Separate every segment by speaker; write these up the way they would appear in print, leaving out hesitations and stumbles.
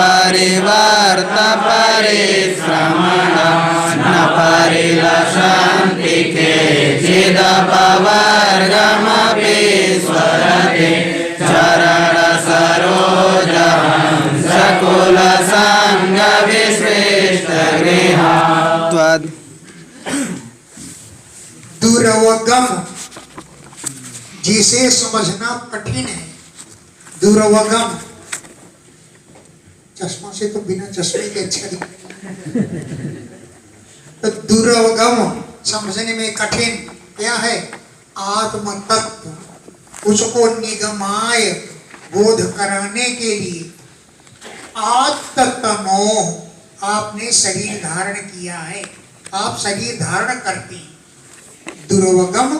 Speaker 1: चरितमहामृताब्धिपरिवर्त परिश्रमण न परिलसन्ति केचिदपवर्गमपि स्वरते चरणसरोजहंसकुलसङ्गविश्रेष्ठगृहा त्वद्
Speaker 2: दूरवगम जिसे समझना कठिन है। दूरवगम, चश्मा से तो बिना चश्मे के अच्छा दिखता, तो दूरवगम समझने में कठिन क्या है? आत्म तत्व, उसको निगमाय बोध कराने के लिए आत्मतमो, आपने शरीर धारण किया है, आप शरीर धारण करते हैं। दूरवगम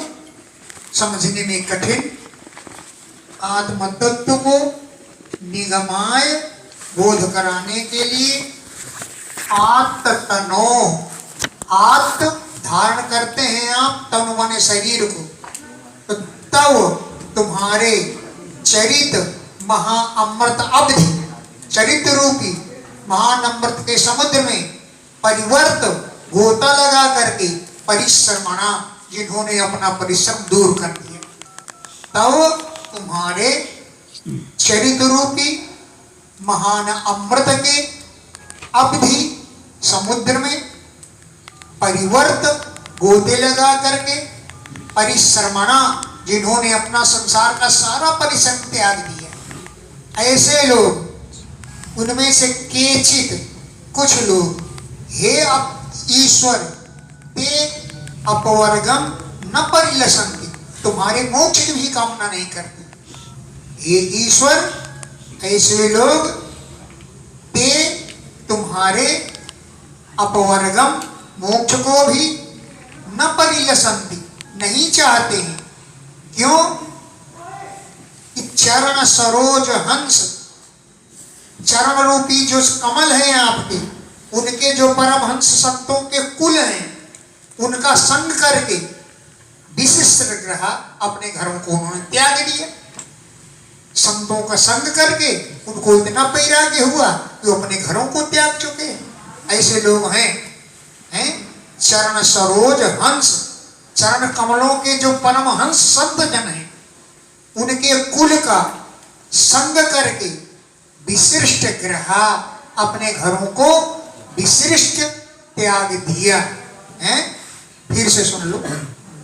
Speaker 2: समझने में कठिन, आत्म तत्व को निगमाय बोध कराने के लिए आत्मतनो, आत्म धारण करते हैं आप, तन माने शरीर को, तो तब तुम्हारे चरित महाअमृत अवधि, चरित रूपी महान अमृत के समुद्र में परिवर्त गोता लगा करके परिश्रमणा, जिन्होंने अपना परिश्रम दूर कर दिया, तब तुम्हारे चरित रूपी महान अमृत के अवधि समुद्र में परिवर्त गोते लगा करके परिश्रमणा, जिन्होंने अपना संसार का सारा परिश्रम त्याग दिया, ऐसे लोग, उनमें से केचित कुछ लोग, हे ईश्वर ते अपवर्गम न परिलसन्ति, तुम्हारे मोक्ष की भी कामना नहीं करते। हे ईश्वर, ऐसे लोग ते तुम्हारे अपवर्गम, मोक्ष को भी न परिलसन्ति, नहीं चाहते हैं। क्यों? कि चरण सरोज हंस, चरण रूपी जो कमल है आपके, उनके जो परमहंस संतों के कुल हैं, उनका संग करके विशिष्ट ग्रह अपने घरों को उन्होंने त्याग दिया। संतों का संग करके उनको इतना वैराग्य हुआ कि वो अपने घरों को त्याग चुके। ऐसे लोग हैं चरण सरोज हंस, चरण कमलों के जो परमहंस संत जन हैं, उनके कुल का संग करके विशिष्ट ग्रह अपने घरों को विशिष्ट त्याग दिया है। फिर से सुन लो,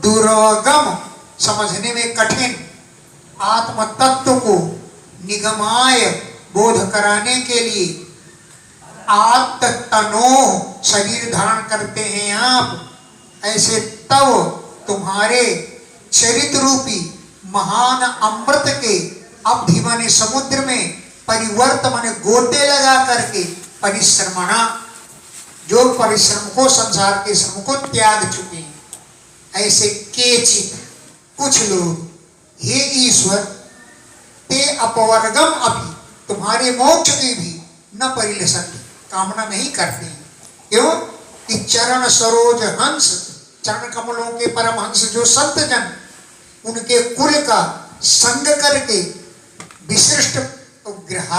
Speaker 2: दुर्गम समझने में कठिन, आत्म तत्व को निगमाय बोध कराने के लिए आत्मतनो, शरीर धारण करते हैं आप, ऐसे तब तुम्हारे चरित रूपी महान अमृत के अवधि माने समुद्र में परिवर्त माने गोते लगा करके परिश्रमणा, जो परिश्रम को, संसार के श्रम को त्याग चुके हैं, ऐसे केचित कुछ लोग, हे ईश्वर ते अपवर्गम अभी, तुम्हारे मोक्ष की भी न परिलसन्ति, कामना नहीं करते हैं। क्यों? कि चरण सरोज हंस, चरण कमलों के परमहंस जो संत जन, उनके कुल का संग करके विशिष्ट ग्रह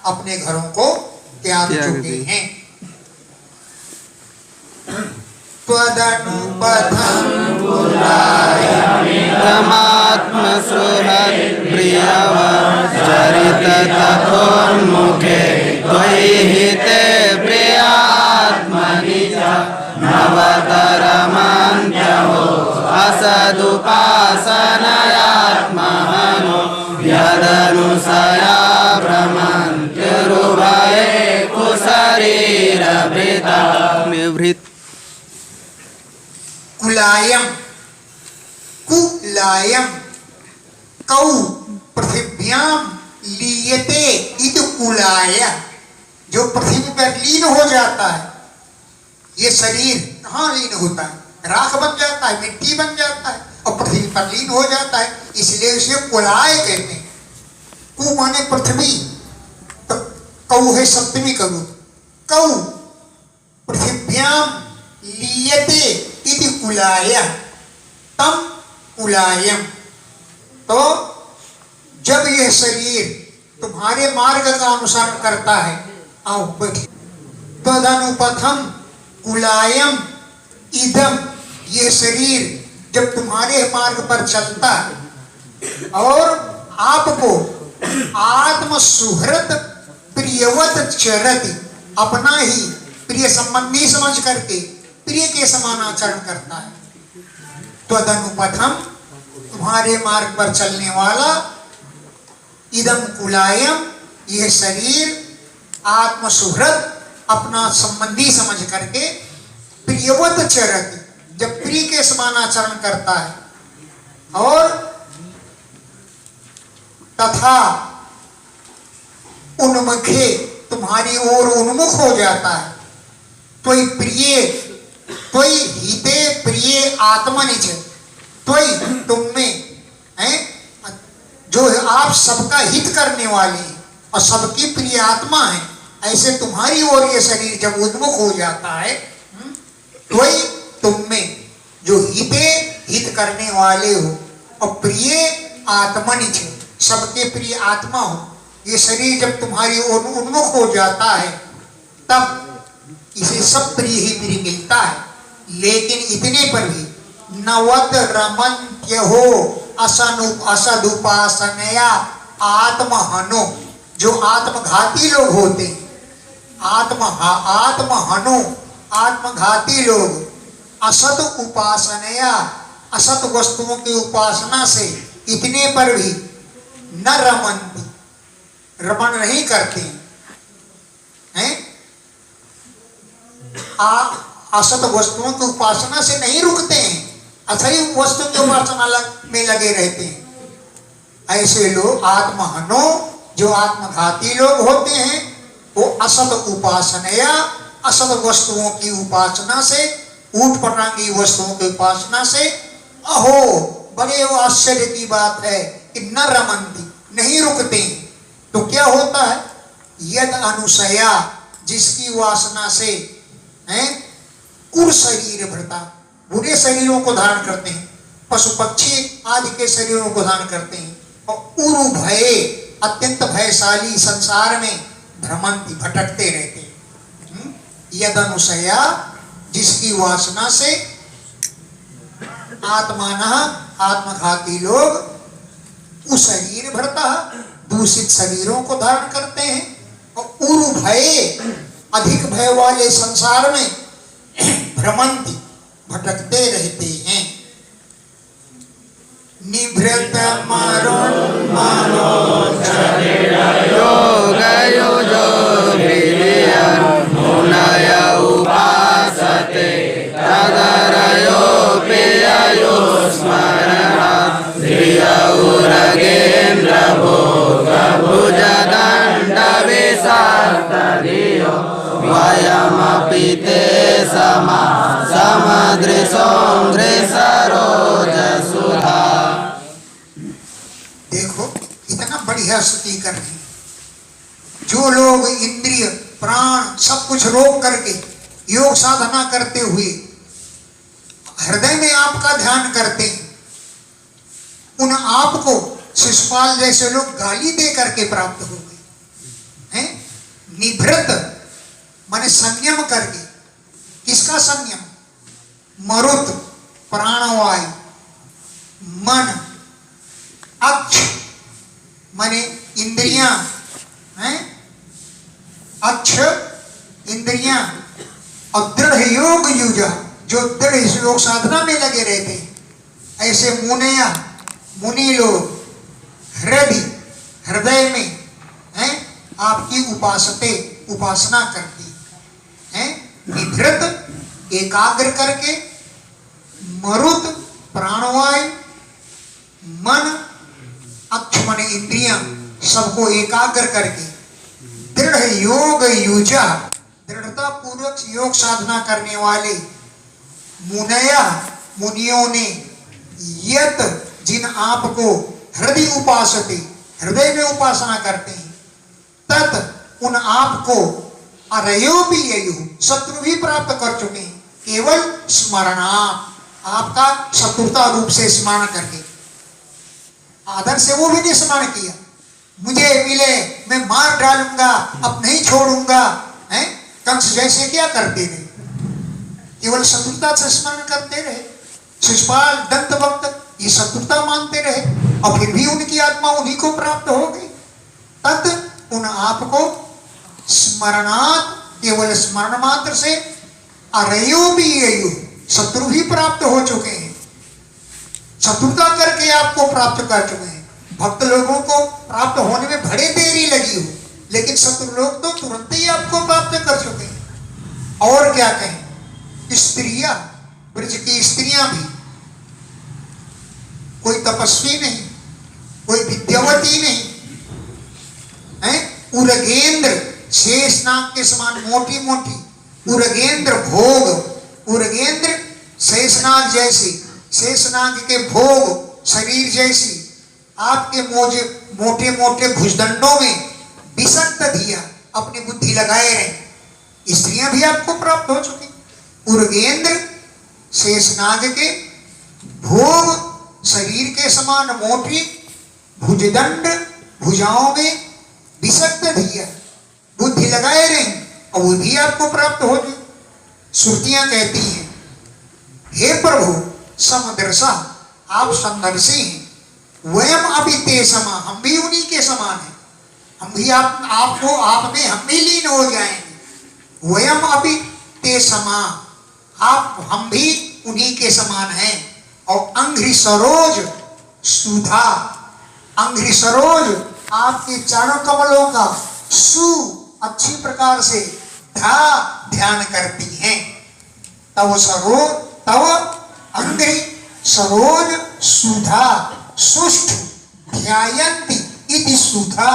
Speaker 2: अपने घरों को त्याग चुके हैं। त्वदनुपथं
Speaker 1: पुरायमिदमात्मसुहृत् प्रियवचरित तथोन्मुखे त्वयि हिते प्रियात्मनि च नवतरमन्त्यहो असदुपासनयात्मनो यदनुसया भ्रमन्त्युरुभये कुशरीरभृता निभृत।
Speaker 2: कुलायम, कुलायम कौ पृथिव्याम लीयते इद कुलाय, जो पृथ्वी पर लीन हो जाता है। ये शरीर कहाँ लीन होता है? राख बन जाता है, मिट्टी बन जाता है और पृथ्वी पर लीन हो जाता है, इसलिए उसे कुलाय कहते हैं। कु माने पृथ्वी, तो कौ है सप्तमी कौ, कौ पृथिव्याम लीयते इति कुलाय, तम कुलायम। तो जब यह शरीर तुम्हारे मार्ग का अनुसरण करता है, आओ बैठिए। तदनुपथम कुलायम इदम, ये शरीर जब तुम्हारे मार्ग पर चलता है और आपको आत्म सुहृद प्रियवत चरति, अपना ही प्रिय संबंधी समझ करके प्रिय के समान आचरण करता है। तदनुपथम, तुम्हारे मार्ग पर चलने वाला, इदम कुलायम, यह शरीर आत्म सुहृद, अपना संबंधी समझ करके प्रियवत चरति, जब प्रिय के समान आचरण करता है और तथा उन्मुखे, तुम्हारी ओर उन्मुख हो जाता है। त्वयि प्रिय, त्वयि हिते प्रिय आत्मनिज, त्वयि तुम में है, जो आप सबका हित करने वाले हैं और सबकी प्रिय आत्मा है, ऐसे तुम्हारी ओर ये शरीर जब उन्मुख हो जाता है, त्वयि तुम में जो हिते, हित करने वाले हो और प्रिय आत्मनिज, सबके प्रिय आत्मा हो, ये शरीर जब तुम्हारी ओर उन्मुख हो जाता है तब इसे सब प्रिय ही प्रिय मिलता है। लेकिन इतने पर भी नवद रमन्त्य हो असदुपासनया आत्महनो, जो आत्मघाती लोग होते हैं, आत्महनो, आत्मघाती लोग असत उपासनया, असत वस्तुओं की उपासना से इतने पर भी न रमन्ति, रमण नहीं करते हैं, असत वस्तुओं की उपासना से नहीं रुकते हैं, असली वस्तु की उपासना में लगे रहते हैं। ऐसे लोग आत्महनो, जो आत्मघाती लोग होते हैं, वो असत उपासनया, असत वस्तुओं की उपासना से, ऊट पटांगी वस्तुओं की उपासना से, अहो बड़े आश्चर्य की बात है कि न रमन्ति, नहीं रुकते। तो क्या होता है, यद अनुसया, जिसकी वासना से हैं कुर शरीर भरता, बुरे शरीरों को धारण करते हैं, पशु पक्षी आदि के शरीरों को धारण करते हैं, और उरु भये, अत्यंत भयशाली संसार में भ्रमंती, भटकते रहते हैं। यद अनुसया, जिसकी वासना से आत्माना, आत्मघाती लोग उस शरीर भरता, दूषित शरीरों को धारण करते हैं, और उरु भये, अधिक भय वाले संसार में भ्रमंती, भटकते रहते हैं। निभृत मनो
Speaker 1: योग युजो मुनय उपासते तदरयो पेयो स्मरणा धियौरगेन्द्र भोग भुजदण्ड विशार्तधियो वयमपि ते सरोज सुधा।
Speaker 2: देखो इतना बढ़िया स्तुति कर रही, जो लोग इंद्रिय प्राण सब कुछ रोक करके योग साधना करते हुए हृदय में आपका ध्यान करते हैं, उन आप को शिशुपाल जैसे लोग गाली दे करके प्राप्त हो गए हैं। निभृत माने संयम करके, किसका संयम, मरुत प्राणवायु, मन, अक्ष माने इंद्रियां हैं, अक्ष इंद्रियां, और दृढ़ योग युजा, जो दृढ़ योग साधना में लगे रहते हैं, ऐसे मुनिया, मुनि लोग हृदय में हैं आपकी उपासना करती हैं। निभृत एकाग्र करके, मरुत प्राणवायु, मन, अक्ष माने इंद्रियां, सबको एकाग्र करके दृढ़ योग युजा, दृढ़ता पूर्वक योग साधना करने वाले मुनया, मुनियों ने यत, जिन आप को हृदय उपासते, हृदय में उपासना करते हैं, तत् उन आप को अरयो भी ययु, शत्रु भी प्राप्त कर चुके हैं, केवल स्मरणा, आपका शत्रुता रूप से स्मरण करके, आदर से वो भी नहीं स्मरण किया, मुझे मिले मैं मार डालूंगा, अब नहीं छोड़ूंगा, हैं? कंस जैसे क्या करते रहे, केवल शत्रुता से स्मरण करते रहे। शिशुपाल, दंतवक्त ये शत्रुता मानते रहे और फिर भी उनकी आत्मा उन्हीं को प्राप्त हो गई। तत् उन आपको स्मरणात्, केवल स्मरण मात्र से अरयो भी अयो, शत्रु भी प्राप्त हो चुके हैं, शत्रुता करके आपको प्राप्त कर चुके हैं। भक्त लोगों को प्राप्त होने में बड़े देरी लगी हो, लेकिन शत्रु लोग तो तुरंत ही आपको प्राप्त कर चुके हैं। और क्या कहें, स्त्रियां, ब्रज की स्त्रियां भी, कोई तपस्वी नहीं, कोई विद्यावती नहीं है, उरगेंद्र, शेषनाग के समान मोटी मोटी, उरगेंद्र भोग, उरगेंद्र शेषनाग जैसी, शेषनाग के भोग शरीर जैसी, आपके मोटे मोटे भुजदंडों में विषक्त धिया अपनी बुद्धि लगाए रहे, स्त्रियां भी आपको प्राप्त हो चुकी। उरगेंद्र शेषनाग के भोग शरीर के समान मोटी, भुजदंड भुजाओं में विषक्त धिया बुद्धि लगाए रहे और वो भी आपको प्राप्त हो गई। श्रुतियां कहती हैं, हे प्रभु समदर्शा, आप समदर्शी हैं, वयम अभी ते समा, हम भी उन्हीं के समान हैं, हम भी आपको आप में हम भी लीन हो जाएंगे। वयम अभी ते समा, आप हम भी उन्हीं के समान हैं। और अंघ्रि सरोज सुधा, अंघ्रि सरोज आपके चरण कमलों का सु अच्छी प्रकार से ध्यान करती हैं। तव सरोज, तव अंघ्रि सरोज सुधा सुष्ठ ध्यायन्ति इति सुधा,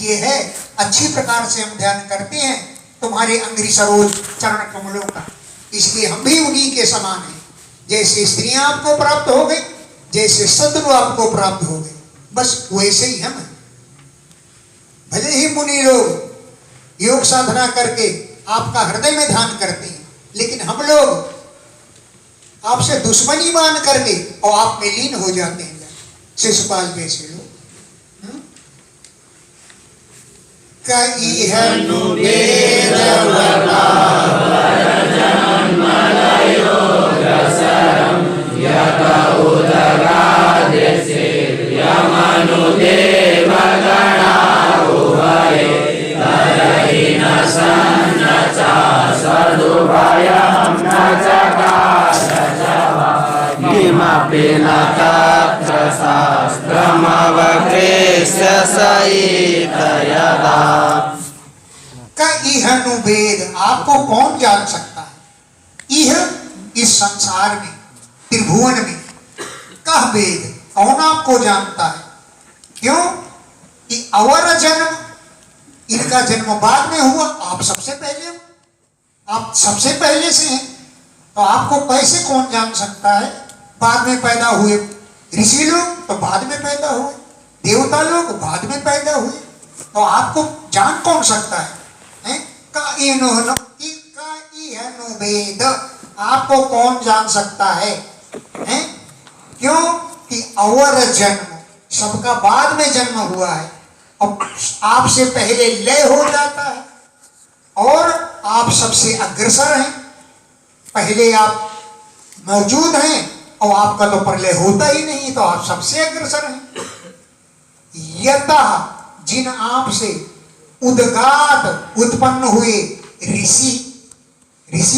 Speaker 2: ये है अच्छी प्रकार से हम ध्यान करते हैं तुम्हारे अंघ्रि सरोज चरण कमलों का, इसलिए हम भी उन्हीं के समान हैं। जैसे स्त्रियां आपको प्राप्त हो गई, जैसे शत्रु आपको प्राप्त हो गए, बस वैसे ही हम हैं। भले ही मुनि लोग योग साधना करके आपका हृदय में ध्यान करते हैं, लेकिन हम लोग आपसे दुश्मनी मान करके और आप में लीन हो जाते हैं, शिशुपाल जैसे लोग। भेद आपको कौन जान सकता है। यह इस संसार में, त्रिभुवन में कह भेद कौन आपको जानता है। क्यों कि अवर जन्म, इनका जन्म बाद में हुआ, आप सबसे पहले हो, आप सबसे पहले से हैं, तो आपको कैसे कौन जान सकता है। बाद में पैदा हुए ऋषि लोग तो बाद में पैदा हुए, देवता लोग बाद में पैदा हुए, तो आपको जान कौन सकता है। वेद आपको कौन जान सकता है, हैं? क्यों कि अवर जन्म, सबका बाद में जन्म हुआ है और आपसे पहले लय हो जाता है और आप सबसे अग्रसर हैं। पहले आप मौजूद हैं और आपका तो प्रलय होता ही नहीं, तो आप सबसे अग्रसर हैं। यतः जिन आप से उद्गात उत्पन्न हुए ऋषि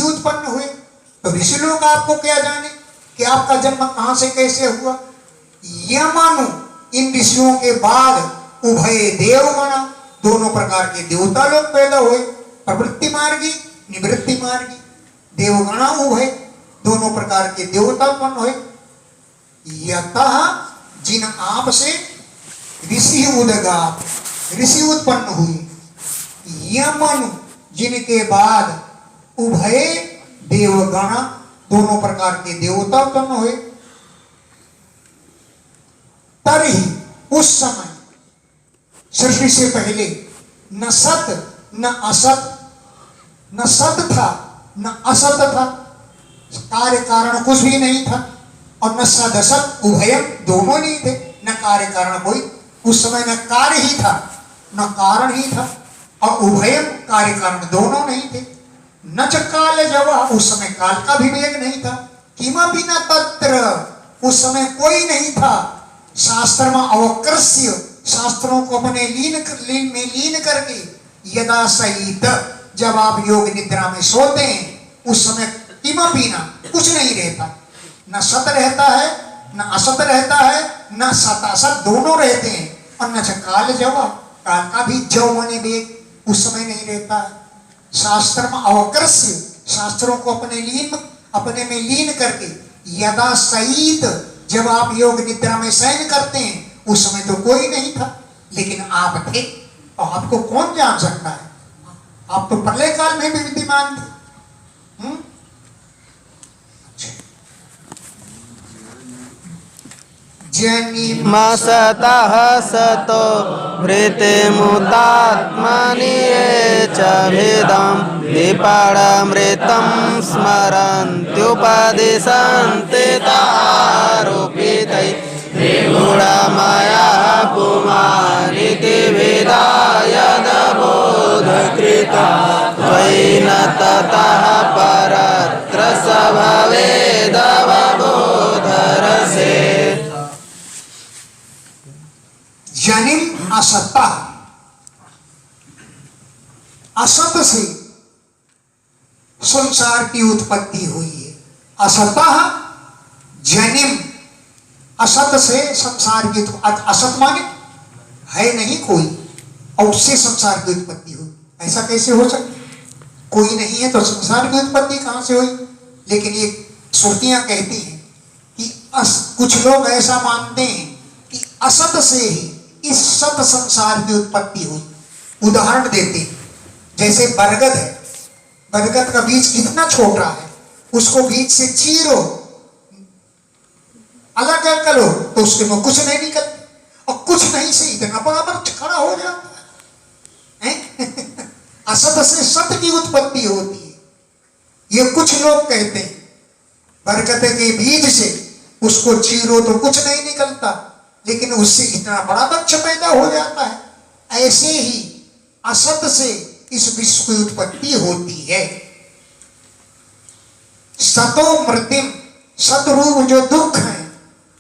Speaker 2: उत्पन्न हुए, तो ऋषि लोग आपको क्या जाने कि आपका जन्म कहां से कैसे हुआ। यह मानो इन ऋषियों के बाद उभय देवगण, दोनों प्रकार के देवता लोग पैदा हुए, प्रवृत्ति मार्गी निवृत्ति मार्गी, देवगण उभय दोनों प्रकार के देवता उत्पन्न हुए। यतः जिन आप से ऋषि उद्गात, ऋषि उत्पन्न हुए, यमनु जिनके बाद उभय देवगण, दोनों प्रकार के देवता उत्पन्न हुए। तभी उस समय सृष्टि से पहले न सत न असत, न सत था न असत था, कार्य कारण कुछ भी नहीं था, और न सदसत उभयम, दोनों नहीं थे, न कार्य कारण कोई। उस समय न कार्य ही था न कारण ही था, और उभयम कार्य कारण दोनों नहीं थे। न च काल जवा, उस समय काल का भी वेग नहीं था। किमपि न तत्र, उस समय कोई नहीं था। शास्त्र में अवकृष्य, शास्त्रों को अपने लीन करके, यदा सहित, जब आप योग निद्रा में सोते हैं, उस समय किमपि न, कुछ नहीं रहता, न सत रहता है न असत रहता है, न सत असत दोनों रहते हैं। और न काल जवा, काल का भी जव माने वेग, उस समय नहीं रहता है। शास्त्र में अवकृष्य, शास्त्रों को अपने में लीन करके, यदा सहित, जब आप योग निद्रा में शयन करते हैं, उस समय तो कोई नहीं था, लेकिन आप थे। और आपको कौन जान सकता है? आप तो प्रलय काल में भी विद्यमान थे।
Speaker 1: मसतः सतो वृते मुतात्मनि ये च भेदं विपणमृतं स्मरन्त्युपदिशन्ति तारोपितै गुणमया पुमानिति वेदाय बोधकृता त्वयि न ततः परत्र स भवेदवबोधरसे।
Speaker 2: जनिम असत्ता, असत से संसार की उत्पत्ति हुई है। असत्ता जनिम, असत से संसार की, असत माने है नहीं कोई, और उससे संसार की उत्पत्ति हुई। ऐसा कैसे हो सकता? कोई नहीं है तो संसार की उत्पत्ति कहां से हुई? लेकिन ये श्रुतियां कहती हैं कि कुछ लोग ऐसा मानते हैं कि असत से ही इस सत संसार की उत्पत्ति हुई। उदाहरण देते हैं, जैसे बरगद है, बरगद का बीज कितना छोटा है, उसको बीज से चीरो, अलग करो, तो उसके में कुछ नहीं निकलता, और कुछ नहीं से इतना बड़ा वृक्ष खड़ा हो जाता है। असत से सत की उत्पत्ति होती है। ये कुछ लोग कहते हैं बरगद के बीज से उसको चीरो तो कुछ नहीं निकलता, लेकिन उससे इतना बड़ा वृक्ष पैदा हो जाता है। ऐसे ही असत से इस विश्व की उत्पत्ति होती है। सतो मृतिम, सतरूप जो दुख है,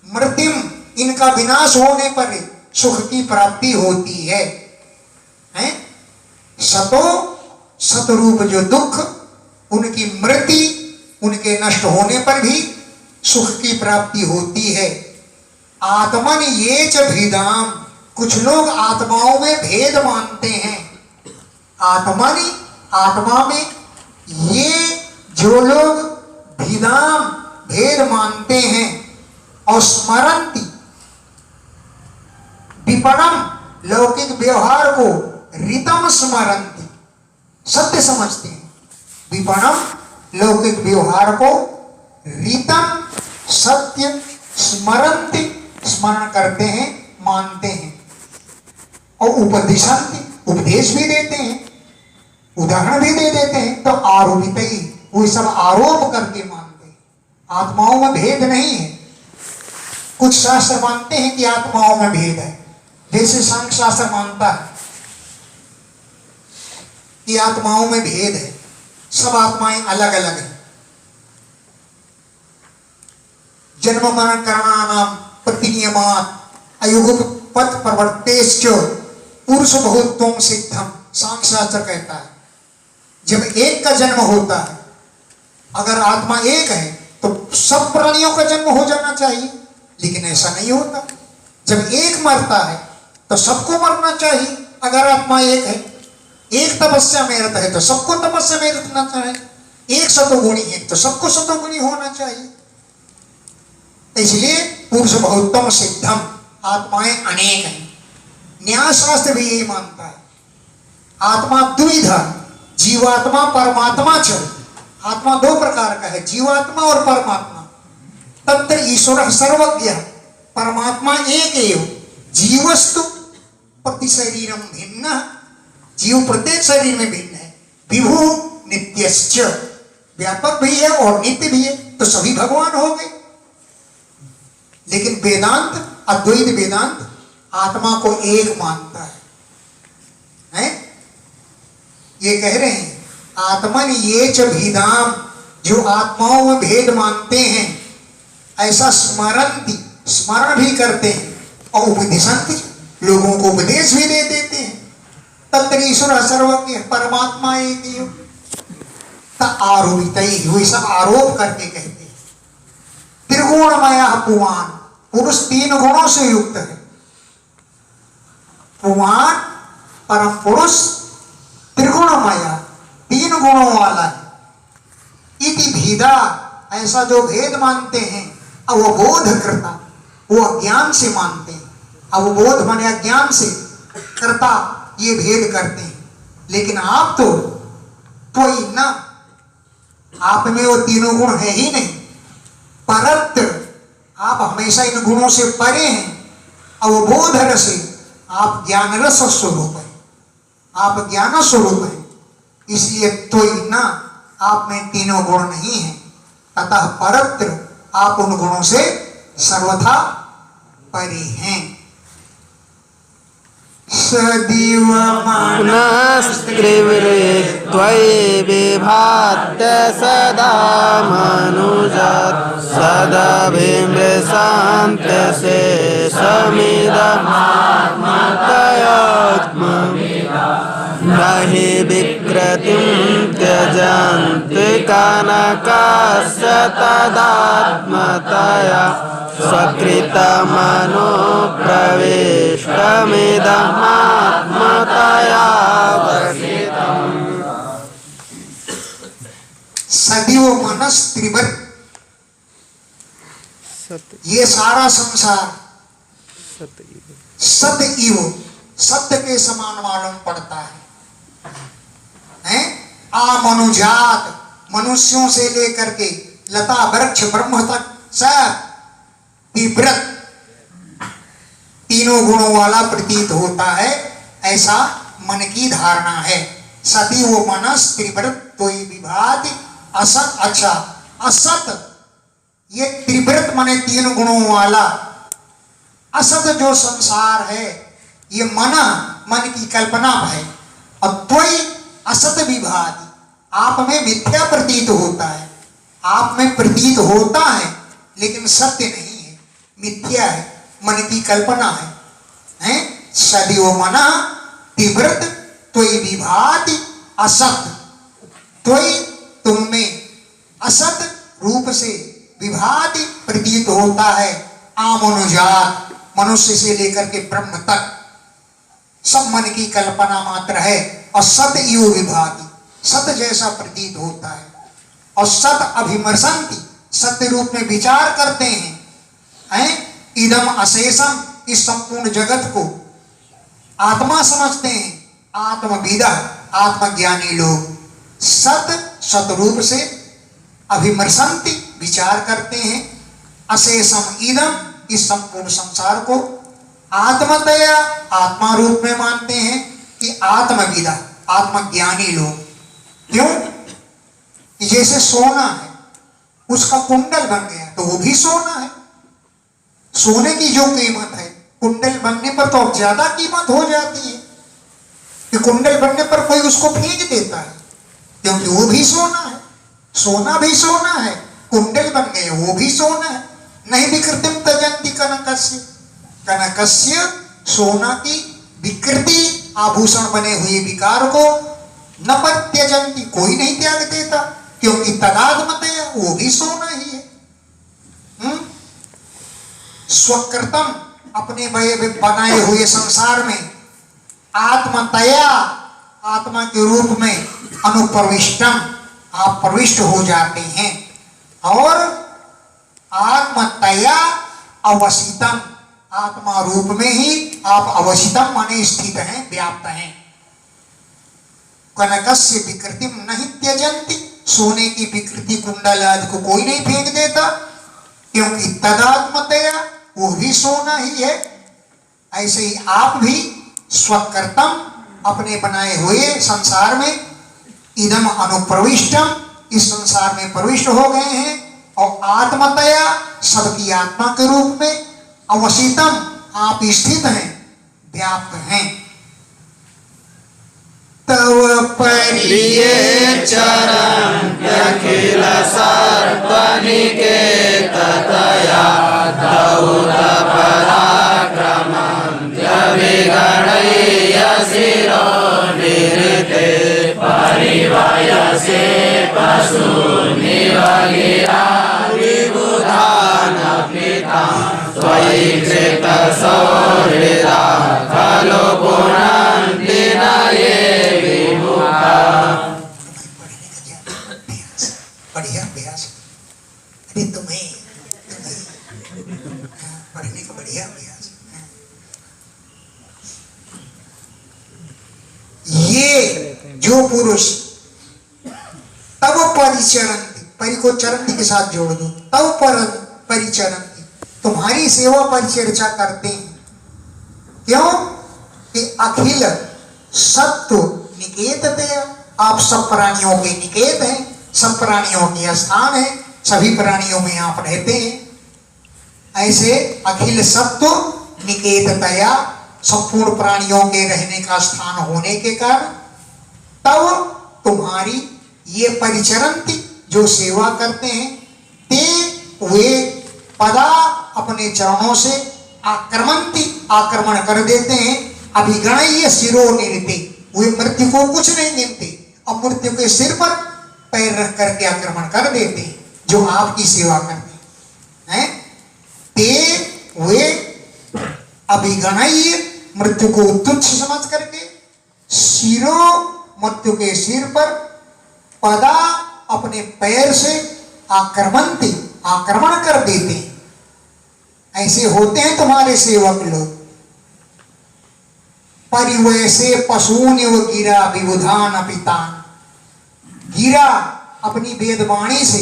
Speaker 2: मृतिम, इनका विनाश होने पर सुख की प्राप्ति होती है। सतो, सतरूप जो दुख, उनकी मृति, उनके नष्ट होने पर भी सुख की प्राप्ति होती है। आत्मन ये च भेदाम, कुछ लोग आत्माओं में भेद मानते हैं। आत्मनि, आत्मा में, ये जो लोग भेदाम, भेद मानते हैं, और स्मरंती, विपणम, लौकिक व्यवहार को, ऋतम स्मरंती, सत्य समझते हैं। विपणम, लौकिक व्यवहार को, ऋतम, सत्य, स्मरंती, स्मरण करते हैं, मानते हैं, और उपदिशंति, उपदेश भी देते हैं, उदाहरण भी दे देते हैं। तो आरोपित ही, वो सब आरोप करके मानते हैं। आत्माओं में भेद नहीं है। कुछ शास्त्र मानते हैं कि आत्माओं में भेद है, जैसे सांख्य शास्त्र मानता है कि आत्माओं में भेद है, सब आत्माएं अलग अलग हैं। जन्म मरण करणानाम प्रतिनियमात् अयुगपत् प्रवर्तेश्च पुरुष बहुत्वं सिद्धम, सांख्य शास्त्र कहता है जब एक का जन्म होता है, अगर आत्मा एक है तो सब प्राणियों का जन्म हो जाना चाहिए, लेकिन ऐसा नहीं होता। जब एक मरता है तो सबको मरना चाहिए। अगर आत्मा एक है, एक तपस्या में रहता है तो सबको तपस्या में रहना चाहिए। एक सतोगुणी है तो सबको सतोगुणी होना चाहिए। इसलिए पुरुष बहुत्तम सिद्धम, आत्माएं अनेक हैं। न्याय शास्त्र भी यही मानता है। आत्मा द्विधा, जीवात्मा परमात्मा च। आत्मा दो प्रकार का है, जीवात्मा और परमात्मा। तत्र ईश्वर सर्वज्ञ, परमात्मा एक एव, जीवस्तु प्रति शरीरम भिन्न, जीव प्रत्येक शरीर में भिन्न है। विभु नित्यश्च, व्यापक भी है और नित्य भी है। तो सभी भगवान हो गए। लेकिन वेदांत, अद्वैत वेदांत आत्मा को एक मानता है? ये कह रहे हैं आत्मन ये च भेदाम, जो आत्माओं में भेद मानते हैं ऐसा स्मरणति, स्मरण भी करते हैं और उपदेशंति, लोगों को उपदेश भी दे देते हैं। तत्र ईश्वर सर्वज्ञ, परमात्मा एक ही हो। आरोपित ही हुई, सब आरोप करके कहते हैं। त्रिगुणमय पुमान, पुरुष 3 गुणों से युक्त है। पुमान परम पुरुष त्रिगुणमय, 3 गुणों वाला है। इति भेदा, ऐसा जो भेद मानते हैं, अवबोध करता, वो अज्ञान से मानते हैं। अवबोध माने अज्ञान से, करता ये भेद करते हैं। लेकिन आप तो कोई ना, आप में वो 3 गुण है ही नहीं। परत्र, आप हमेशा इन गुणों से परे हैं। अवबोध रस, आप ज्ञान रस स्वरूप है, आप ज्ञान स्वरूप है। इसलिए तो ना, आप में 3 गुण नहीं है। अतः परत्र, आप उन गुणों से सर्वथा परे हैं। सदैव
Speaker 1: पुनस्त्रिवृ त्वयि विभात्य सदा मनुजात् सदभिमृशान्त्य से नहि विकृतिं त्यजन्ति कनकस्य तदात्मतया स्वकृतमनो प्रविष्टमिदमात्मतया वर्णितम्।
Speaker 2: सदैव मनस्त्रिवृ, ये सारा संसार सत इव, सत्य के समान मालूम पड़ता है। मनुजात, मनुष्यों से लेकर के लता वृक्ष ब्रह्म तक सब विव्रत, 3 गुणों वाला प्रतीत होता है, ऐसा मन की धारणा है। सती वो मनस त्रिव्रत त्वयि विभाति असत। अच्छा, असत ये त्रिव्रत माने 3 गुणों वाला असत जो संसार है, ये मन की कल्पना है। और त्वयि असत विभाति, आप में मिथ्या प्रतीत होता है। आप में प्रतीत होता है लेकिन सत्य नहीं है, मिथ्या है, मन की कल्पना है। सदैव मना तीव्रत त्वयि विभाति असत, त्वयि तुम में असत रूप से विभाति प्रतीत होता है। आमनुजात, मनुष्य से लेकर के ब्रह्म तक सब मन की कल्पना मात्र है। और सत इव विभाति, सत जैसा प्रतीत होता है। और सत अभिमर्शन्ति, सत्य रूप में विचार करते हैं। इदम अशेषम, इस संपूर्ण जगत को आत्मा समझते हैं। आत्मविदा, आत्मज्ञानी लोग सत रूप से अभिमर्शन्ति, विचार करते हैं। अशेषम इदम, इस संपूर्ण संसार को आत्मतया, आत्मा रूप में मानते हैं। कि आत्मविदा, आत्मज्ञानी लोग। क्यों? कि जैसे सोना है, उसका कुंडल बन गया तो वो भी सोना है। सोने की जो कीमत है, कुंडल बनने पर तो अब ज्यादा कीमत हो जाती है। कि कुंडल बनने पर कोई उसको फेंक देता है, क्योंकि वो भी सोना है। सोना भी सोना है, कुंडल बन गए वो भी सोना है। नहीं विकृतिम त्यजन्ति कनकस्य, कनकस्य सोना की विकृति, आभूषण बने हुए विकार को न त्यजन्ति, कोई नहीं त्याग देता, क्योंकि तदात्मतया, वो भी सोना ही है। स्वकृतम, अपने बनाए हुए संसार में आत्मतया, आत्मा के रूप में अनुप्रविष्टम, आप प्रविष्ट हो जाते हैं। और आत्मतया अवसितम, आत्मा रूप में ही आप अवसितम माने स्थित हैं, व्याप्त हैं। कनकस्य विकृतिम नहीं त्यजन्ति, सोने की विकृति कुंडल आदि को कोई नहीं फेंक देता, क्योंकि तदात्मतया, वो भी सोना ही है। ऐसे ही आप भी स्वकर्तम, अपने बनाए हुए संसार में इदम अनुप्रविष्टम, इस संसार में प्रविष्ट हो गए हैं। और आत्मतया सबकी आत्मा के रूप में अवसितम आप स्थित हैं, व्याप्त हैं। तव
Speaker 1: प्रिय चरण अखिल सर्पनिकेततया धौत पराक्रमं विगणय्य शिरो निरते परिवयसे पशूनिव गिरा विबुधान पिता त्वयि कृत सौहृदा खलु पुनन्ति न ये विमुखा।
Speaker 2: बढ़िया अभ्यास। अरे तुम्हें पढ़ने का बढ़िया अभ्यास। ये जो पुरुष तब परिचरन्ति, परि को चरन्ति के साथ जोड़ दो, तब परिचरन्ति, तुम्हारी सेवा परिचर्चा करते हैं। क्यों कि अखिल सत्व निकेतते, आप सब प्राणियों के निकेत हैं, सब प्राणियों के स्थान है, सभी प्राणियों में आप रहते हैं। ऐसे अखिल सत्व निकेततया, संपूर्ण प्राणियों के रहने का स्थान होने के कारण तब तुम्हारी ये परिचरन्ति जो सेवा करते हैं, ते वे पदा अपने चरणों से आक्रमणति आक्रमण कर देते हैं। अभिगणय्य शिरो निरते, वे मृत्यु को कुछ नहीं गिनते और मृत्यु के सिर पर पैर रख करके आक्रमण कर देते हैं जो आपकी सेवा करते हैं। ते वे अभिगणय्य, मृत्यु को तुच्छ समझ करके, शिरो मृत्यु के सिर पर, पदा अपने पैर से आक्रमणति आक्रमण कर देते हैं। ऐसे होते हैं तुम्हारे सेवक लोग। परिवैसे पशूनिव गिरा विबुधान पितान, गिरा अपनी वेदवाणी से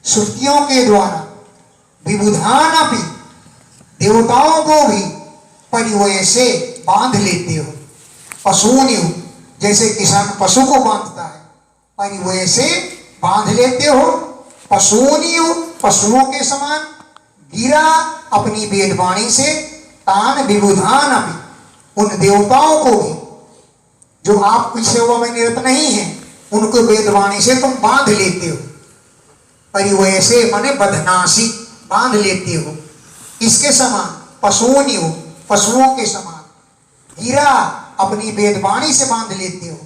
Speaker 2: श्रुतियों के द्वारा, विबुधान अपि देवताओं को भी परिवैसे बांध लेते हो। पशूनिव जैसे किसान पशु को बांधता है, परिवैसे बांध लेते हो। पशूनिव पशुओं के समान, गिरा अपनी वेदवाणी से, तान विबुधान अपि उन देवताओं को भी जो आपकी सेवा में निरत नहीं है, उनको वेदवाणी से तुम बांध लेते हो। परिवैसे माने बदनासी, बांध लेते हो। इसके समान पशुनिव, पशुओं के समान, गिरा अपनी वेदवाणी से बांध लेते हो।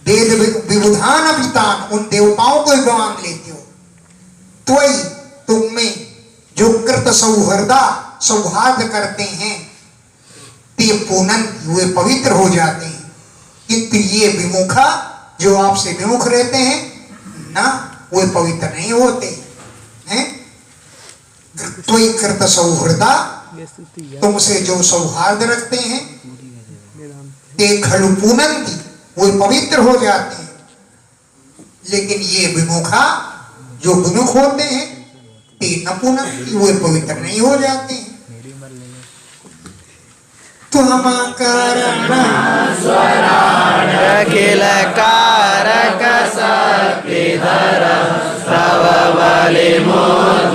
Speaker 2: वेद विबुधान पितान, उन देवताओं को भी बांध लेते हो। त्वयि तुम में जो कृत सौहृदा सौहार्द करते हैं, ते पुनन्ति वे पवित्र हो जाते हैं। किंतु ये विमुखा जो आपसे विमुख रहते हैं ना, वे पवित्र नहीं होते हैं। त्वयि कृत सौहृदा, तुमसे जो सौहार्द रखते हैं, ते खलु पुनन्ति वे पवित्र हो जाते हैं। लेकिन ये विमुखा जो विमुख होते हैं, ते न पुनन्ति वे पवित्र नहीं हो जाते हैं। तुम करण
Speaker 1: स्वराड अखिल कारक शक्तिधर तव बलिमुद्वहन्ति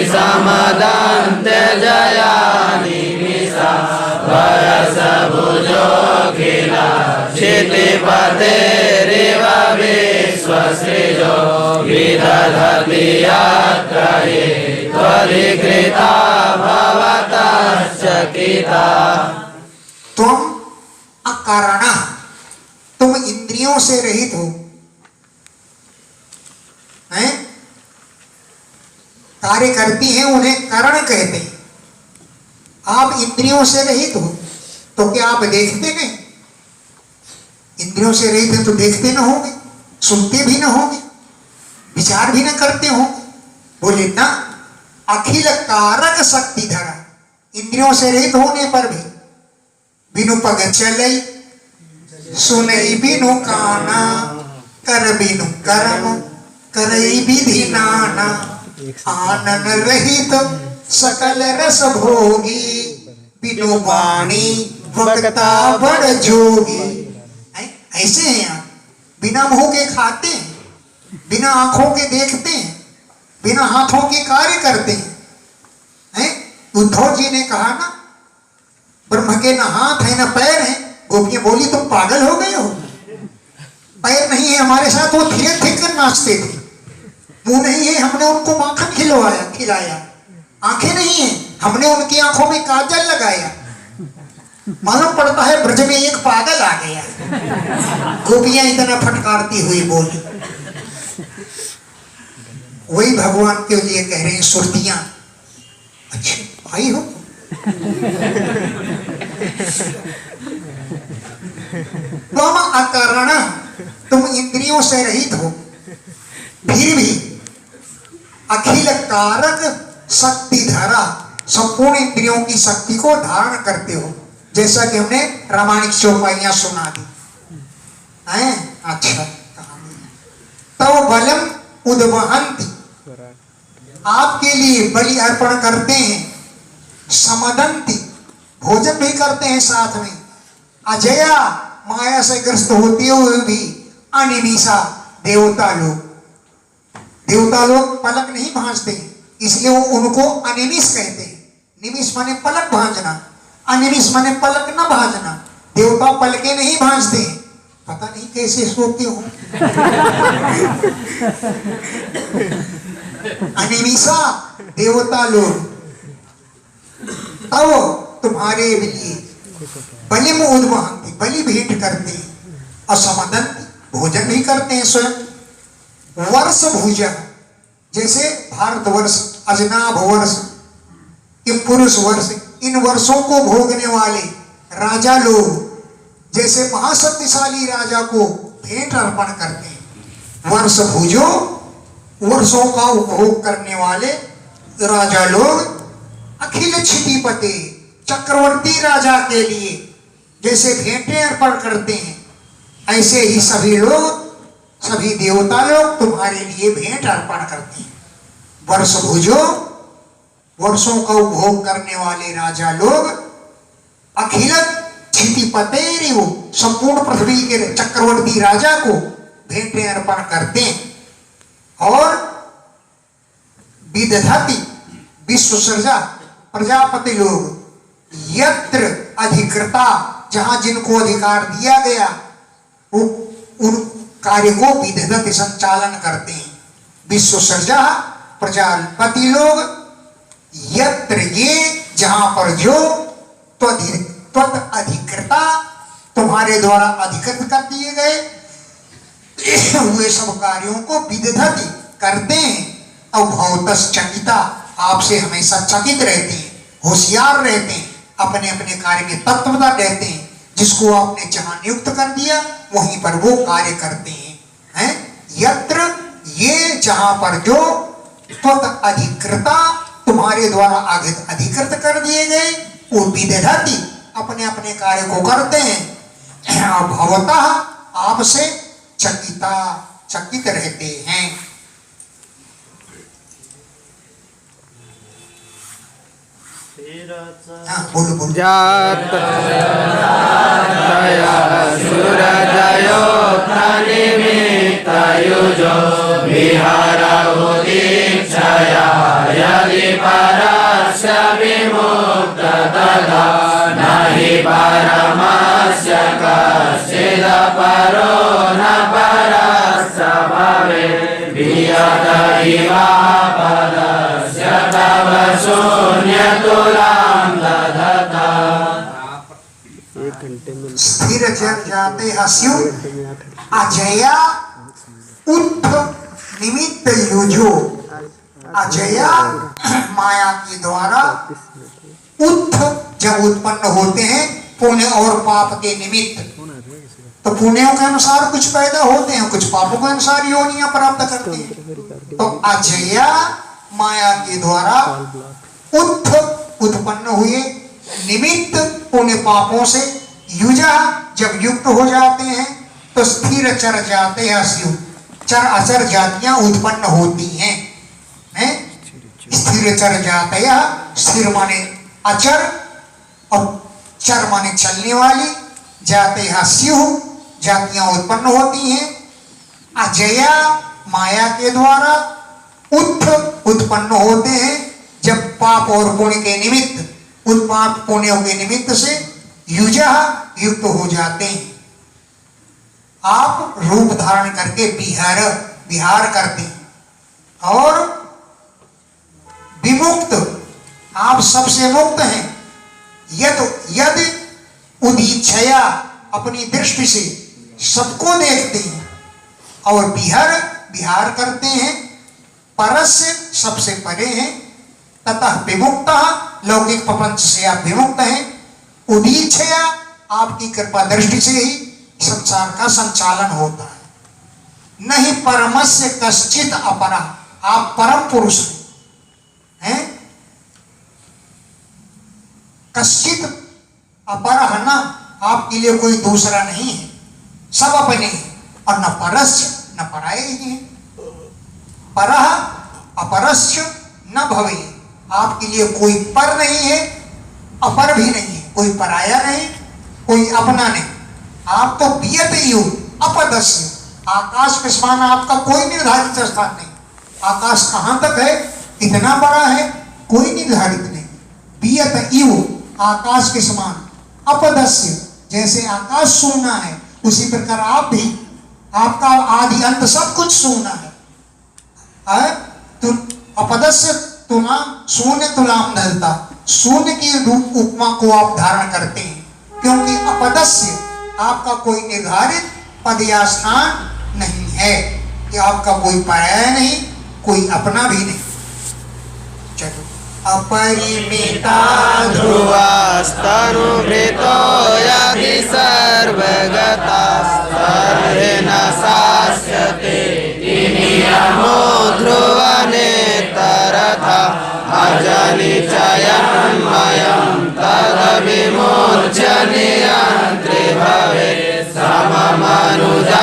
Speaker 1: समदन्त्य जयानि निशा वरस भुजोऽखिला क्षितिपतेरिव विश्वसृजो विदधति यत्र हि त्वधिकृता भवतश्चकिता।
Speaker 2: तुम अकारण, तुम इंद्रियों से रहित हो, हैं? कार्य करती हैं उन्हें करण कहते हैं। आप इंद्रियों से रहित हो तो क्या आप देखते नहीं? इंद्रियों से रहित है तो देखते न होंगे, सुनते भी न होंगे, विचार भी न करते होंगे। बोले ना, अखिल कारक शक्ति धरा, इंद्रियों से रहित होने पर भी बिनु पग चलई, सुनई बिनु काना, कर बिनु कर्म, करई विधि नाना, आनन रहित सकल रस भोगी, बिनु वाणी वक्ता बड़ जोगी। ऐसे हैं आप, बिना मुंह के खाते हैं, बिना आंखों के देखते हैं, बिना हाथों के कार्य करते हैं। उद्धव जी ने कहा ना, ब्रह्म के ना हाथ है ना पैर है। गोपियां बोली तुम पागल हो गए हो, पैर नहीं है हमारे साथ, वो थिरक थिरक कर नाचते थे। मुंह नहीं है, हमने उनको माखन खिलाया। आंखें नहीं है, हमने उनकी आंखों में काजल लगाया। मालूम पड़ता है ब्रज में एक पागल आ गया। गोपियां इतना फटकारती हुई बोली। वही भगवान के लिए कह रहे हैं सुरतियां, अच्छा आई हो तुम अकारण, तुम इंद्रियों से रहित हो, फिर भी अखिल कारक शक्ति धारा, संपूर्ण इंद्रियों की शक्ति को धारण करते हो। जैसा कि हमने रामायण चौपाइयां सुना दी हैं। अच्छा, तो बलम उद्वहंती, आपके लिए बलि अर्पण करते हैं। समदंती, भोजन भी करते हैं साथ में। अजया, माया से ग्रस्त होते हुए भी अनिमिषा, देवता लोग पलक नहीं भांजते, इसलिए वो उनको अनिमिष कहते हैं। निमिष माने पलक भांजना, अनिमिष माने पलक न भांजना। देवता पलके नहीं भांजते, पता नहीं कैसे सोते हो। अनिमिषा, देवता लोग। तब तुम्हारे लिए बलि उद्वहंती, बलि भेंट करते हैं। असमदंती, भोजन भी करते हैं स्वयं। वर्ष भुजा, जैसे भारतवर्ष, अजनाभ वर्ष, ये पुरुष वर्ष, इन वर्षों को भोगने वाले राजा लोग जैसे महाशक्तिशाली राजा को भेंट अर्पण करते हैं। वर्ष भुजो, वर्षों का उपभोग करने वाले राजा लोग। अखिल क्षितिपते, चक्रवर्ती राजा के लिए जैसे भेंटें अर्पण करते हैं, ऐसे ही सभी लोग, सभी देवता लोग तुम्हारे लिए भेंट अर्पण करते हैं। वर्ष भुजो, वर्षों का उपभोग करने वाले राजा लोग। अखिल क्षितिपते, संपूर्ण पृथ्वी के चक्रवर्ती राजा को भेंटें अर्पण करते हैं। और विदधति, विश्व सृजा, प्रजापति लोग। यत्र अधिकृता, जहां जिनको अधिकार दिया गया वो उन कार्य को विदधति, संचालन करते हैं। विश्व सृजा, प्रजापति लोग। यत्र, ये जहां पर जो, त्वत् अधिकृता, तुम्हारे द्वारा अधिकृत कर दिए गए हुए सब कार्यों को विदधति, करते हैं। और भवतश्चकिता, आपसे हमेशा चकित रहते हैं, होशियार रहते हैं, अपने अपने कार्य में तत्परता रहते हैं। जिसको आपने जहां नियुक्त कर दिया वहीं पर वो कार्य करते हैं। यत्र, ये जहां पर जो, त्वत् अधिकृता, तुम्हारे द्वारा अधिकृत कर दिए गए, वो विदधति, अपने अपने कार्य को करते हैं। भवतः, आपसे चकिता, चकित रहते हैं। हाँ, बोलो बोलो।
Speaker 1: जात सूरजयो निमित्तयुजो विहार उदीक्षया यदि परस्य विमुक्त तदा नहि परमस्य कश्चिद् परो न परस्य भवेत् वियत इवा पदस्य तव शून्यतुलां दधता।
Speaker 2: स्थिर जन जाते हस्यु अजया उठ निमित्त युजो। अजया, माया के द्वारा उठ जब उत्पन्न होते हैं पुण्य और पाप के निमित्त, तो पुण्यों के अनुसार कुछ पैदा होते हैं, कुछ पापों के अनुसार योनियां प्राप्त करते हैं। तो अजया, माया के द्वारा उठ उत्पन्न हुए, निमित्त पुण्य पापों से, युजा जब युक्त हो जाते हैं तो स्थिर चर जाते हैं। चर अचर जातियां उत्पन्न होती हैं। स्थिर चर जाते, स्थिर माने अचर और चर माने चलने वाली, जाते हैं स्यु, जातियां उत्पन्न होती हैं। अजया, माया के द्वारा उत्पन्न होते हैं। जब पाप और पुण्य के निमित्त उन पाप पुण्यों के निमित्त से युक्त हो जाते हैं। आप रूप धारण करके विहार करते हैं और विमुक्त, आप सबसे मुक्त हैं। यदि उदीच्छया अपनी दृष्टि से सबको देखते हैं और विहार करते हैं, परस्य सबसे परे हैं, ततः विमुक्त लौकिक प्रपंच से आप विमुक्त हैं। उदीच्छया आपकी कृपा दृष्टि से ही संसार का संचालन होता है। नहीं परमस्य कश्चित अपरा, आप परम पुरुष हैं। कश्चित अपरः न, आपके लिए कोई दूसरा नहीं है, सब अपने हैं। और न परस्य, न पराये ही हैं। परः अपरस्य न भवे, आपके लिए कोई पर नहीं है, अपर भी नहीं है, कोई पराया नहीं, कोई अपना नहीं। आप तो पियत ही हो अपदस्य, आकाश के समान आपका कोई निर्धारित स्थान नहीं। आकाश कहां तक है, इतना बड़ा है, कोई निर्धारित नहीं। पियत इव, आकाश के समान, अपदस्य, जैसे आकाश सोना है उसी प्रकार आप भी, आपका आदि अंत सब कुछ सोना है। तो अपदस्य तुला, शून्य तुलाम ढलता, शून्य की रूप उपमा को आप धारण करते हैं, क्योंकि अपदस्य आपका कोई निर्धारित पद या स्थान नहीं है, कि आपका कोई पराया नहीं, कोई अपना भी नहीं। चलो, अपरिमिता
Speaker 1: ध्रुवास्तरुभृतो यदि सर्वगता सर्वेण शास्यते नियमो ध्रुवनेतरथा अजनिचयन्मयं तदविमोच्य नियन्त्रे भवेत् सममनुजानतां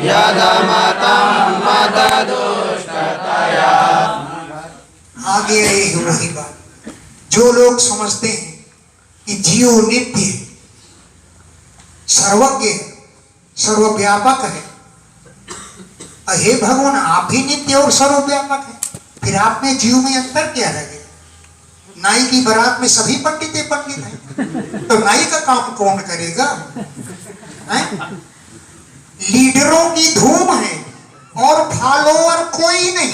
Speaker 1: यदमतं मतदुष्टतया।
Speaker 2: आगे आई है वही बात। जो लोग समझते हैं कि जीव नित्य है, सर्वज्ञ है, सर्वव्यापक है, हे भगवान आप ही नित्य और सर्वव्यापक है, फिर आप में जीव में अंतर क्या रह गया? नाई की बारात में सभी पंडित हैं, तो नाई का काम कौन करेगा? लीडरों की धूम है और फॉलोअर कोई नहीं,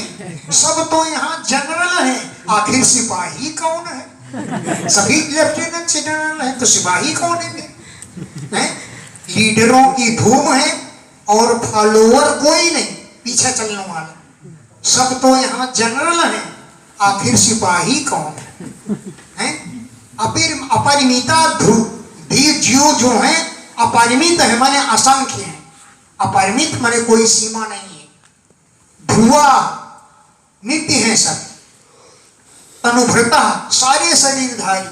Speaker 2: सब तो यहाँ जनरल है, आखिर सिपाही कौन है? सभी लेफ्टिनेंट जनरल है, तो सिपाही कौन है? लीडरों की धूम है और फॉलोअर कोई नहीं, पीछे चलने वाला, सब तो यहाँ जनरल है, आखिर सिपाही कौन है? अपरिमिता ध्रुव, जीव जो है अपरिमित है, माने असंख्य है। अपरिमित माने कोई सीमा नहीं है। ध्रुवा नित्य है सब। तनुभृता सारे शरीरधारी,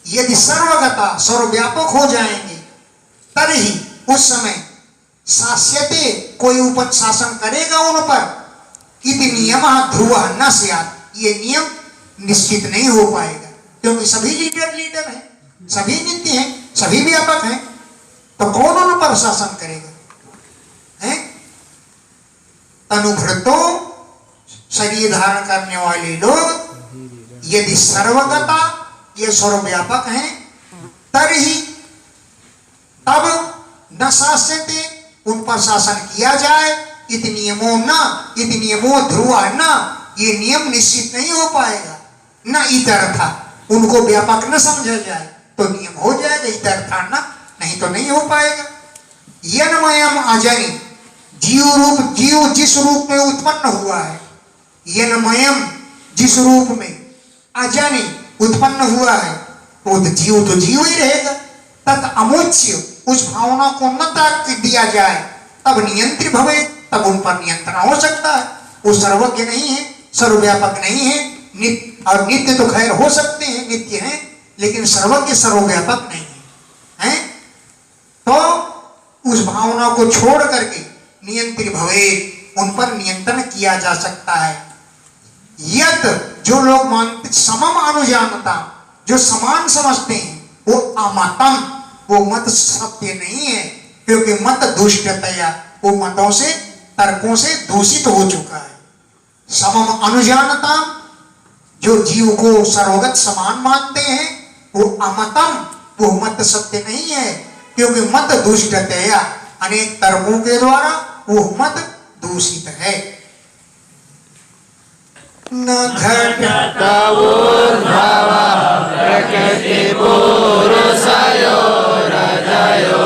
Speaker 2: यदि सर्वगता सर्वव्यापक हो जाएंगे, तभी उस समय शास्यते कोई ऊपर शासन करेगा उन पर, इति नियम ध्रुव न स्यात्, ये नियम निश्चित नहीं हो पाएगा, क्योंकि सभी लीडर हैं, सभी नित्य हैं, सभी व्यापक हैं, तो कौन उन पर शासन करेगा? तनुभृतो शरीर धारण करने वाले लोग यदि सर्वगता, ये सर्वव्यापक हैं, तब न शास्यते, उन पर शासन किया जाए, इति नियमो ध्रुवा न, ये नियम निश्चित नहीं हो पाएगा। न इतरथा, उनको व्यापक न समझा जाए तो नियम हो जाएगा, इतरथा न, नहीं तो नहीं हो पाएगा। यन्मयम अजनि, जीव जिस रूप में उत्पन्न हुआ है, यन्मयम जिस रूप में, अजनि उत्पन्न हुआ है, तो जीव ही रहेगा। तत् अमुच्य, उस भावना को न त्याग दिया जाए, तब नियंत्रित भवे, तब उन पर नियंत्रण हो सकता है। वो सर्वज्ञ नहीं है, सर्वव्यापक नहीं है, और नित्य तो खैर हो सकते हैं, नित्य हैं, लेकिन सर्वज्ञ सर्वव्यापक नहीं है, तो उस भावना को छोड़ करके नियंत्रित भवे, उन पर नियंत्रण किया जा सकता है। यत, जो लोग मानते समम अनुजानता, जो समान समझते हैं, वो अमतम, वो मत सत्य नहीं है, क्योंकि मत दुष्टतया, वो मतों से तर्कों से दूषित हो चुका है। समम अनुजानता, जो जीव को सर्वगत समान मानते हैं, वो अमतम, वो मत सत्य नहीं है, क्योंकि मत दुष्टतया, अनेक तर्कों के द्वारा वो मत दूषित है। न घट
Speaker 1: प्रकृति पुरुषयो रजयो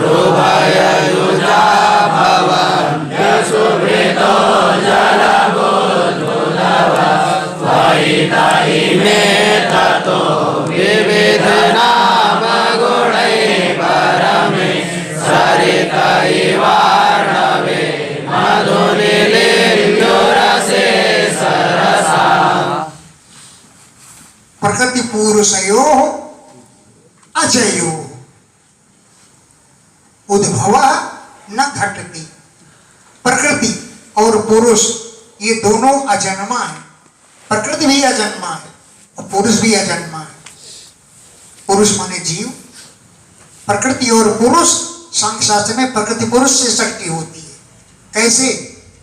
Speaker 1: रुभय युजा भवन्त्य सुहृदो जलबुद्धुलवा त्वयि मे ततो विविध नाम गुणैः परमे सरितैवार्णवे मधुनिलिम्बुरसे सरसा।
Speaker 2: प्रकृति पुरुषयो अजयो उद्भव न घटती। प्रकृति और पुरुष ये दोनों अजन्मा है। प्रकृति भी अजन्मा है और पुरुष भी अजन्मा है। पुरुष माने जीव, प्रकृति और पुरुष सांख्य शास्त्र में प्रकृति पुरुष से शक्ति होती है। कैसे?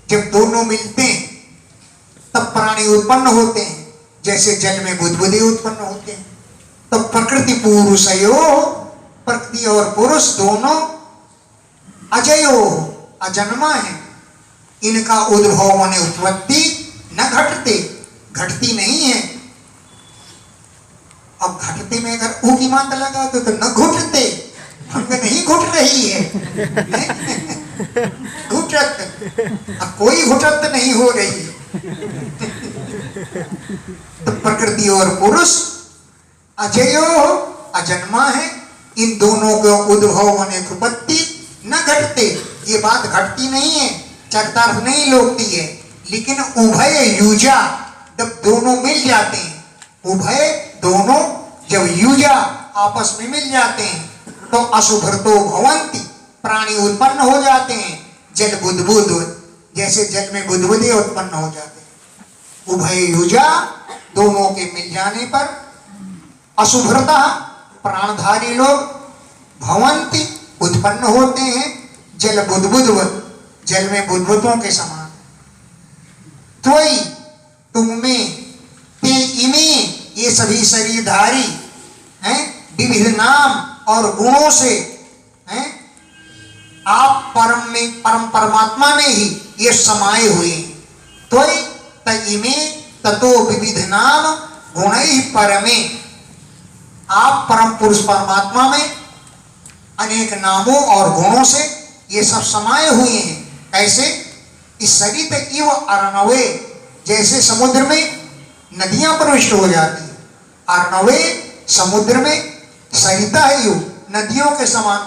Speaker 2: जब दोनों मिलते हैं तब प्राणी उत्पन्न होते हैं, जैसे जल में बुदबुदे उत्पन्न होते हैं। तो प्रकृति पुरुषयो, प्रकृति और पुरुष दोनों अजयो अजन्मा है। इनका उद्भव माने उत्पत्ति न घटते, घटती नहीं है। अब घटते में अगर ऊ की मात्रा लगा तो न घुटते, भंग नहीं घुट रही है। घुटत, अब कोई घुटत नहीं हो रही है। तो प्रकृति और पुरुष अजयो अजन्मा है। इन दोनों का उद्भव माने उत्पत्ति न घटते, ये बात घटती नहीं है, चरितार्थ नहीं लोकती है। लेकिन उभय युजा, जब दोनों मिल जाते हैं, उभय दोनों जब युजा आपस में मिल जाते हैं तो अशुभ्रतो भवंती, प्राणी उत्पन्न हो जाते हैं। जल बुदबुद, जैसे जल में बुदबुदे उत्पन्न हो जाते हैं। उभय युजा, दोनों के मिल जाने पर अशुभ्रता, प्राणधारी लोग भवंती उत्पन्न होते हैं। जल बुदबुदवत, जल में बुदबुदों के समान। त्वयि, तुम में, ते इमे, ये सभी शरीरधारी हैं, विविध नाम और गुणों से हैं, आप परम में, परम परमात्मा में ही ये समाये हुए हैं। त्वयि तइमे ततो विविध नाम गुणैः परमे, आप परम पुरुष परमात्मा में अनेक नामों और गुणों से ये सब समाये हुए हैं। कैसे? इस सरित इव अर्णवे, जैसे समुद्र में नदियां प्रविष्ट हो जाती है। अर्णवे, समुद्र में, सरिता है यु, नदियों के समान।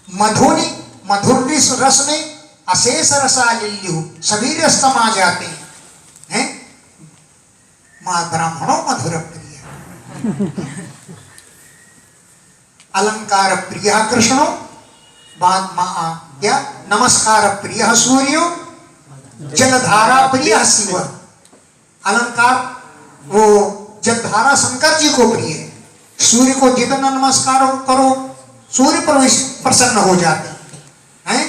Speaker 2: मधुनि, मधुर रस में अशेष रसालिल्यु, सभी रस समा जाते हैं। मां ब्राह्मणों मधुर प्रिय, अलंकार प्रिय कृष्णो, बाद क्या नमस्कार प्रिय सूर्यो, जलधारा प्रिय शिव। अलंकार वो जलधारा शंकर जी को प्रिय है। सूर्य को जितना नमस्कार करो सूर्य पर प्रसन्न हो जाते हैं।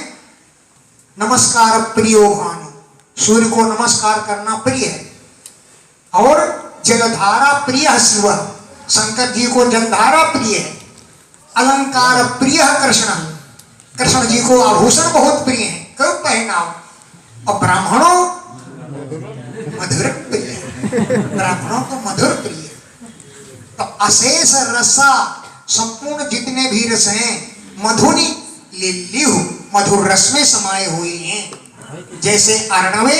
Speaker 2: नमस्कार प्रियो भानु, सूर्य को नमस्कार करना प्रिय है। और जलधारा प्रिय शिव, शंकर जी को जलधारा प्रिय है। अलंकार प्रिय कृष्ण, कृष्ण जी को आभूषण बहुत प्रिय है, कब पहनाओ। और ब्राह्मणों मधुर प्रिय, ब्राह्मणों को मधुर प्रिय। तो अशेष रसा, संपूर्ण जितने भी रस हैं, मधुनि लिल्यु, मधुर रस में समाये हुए हैं। जैसे अर्णवे,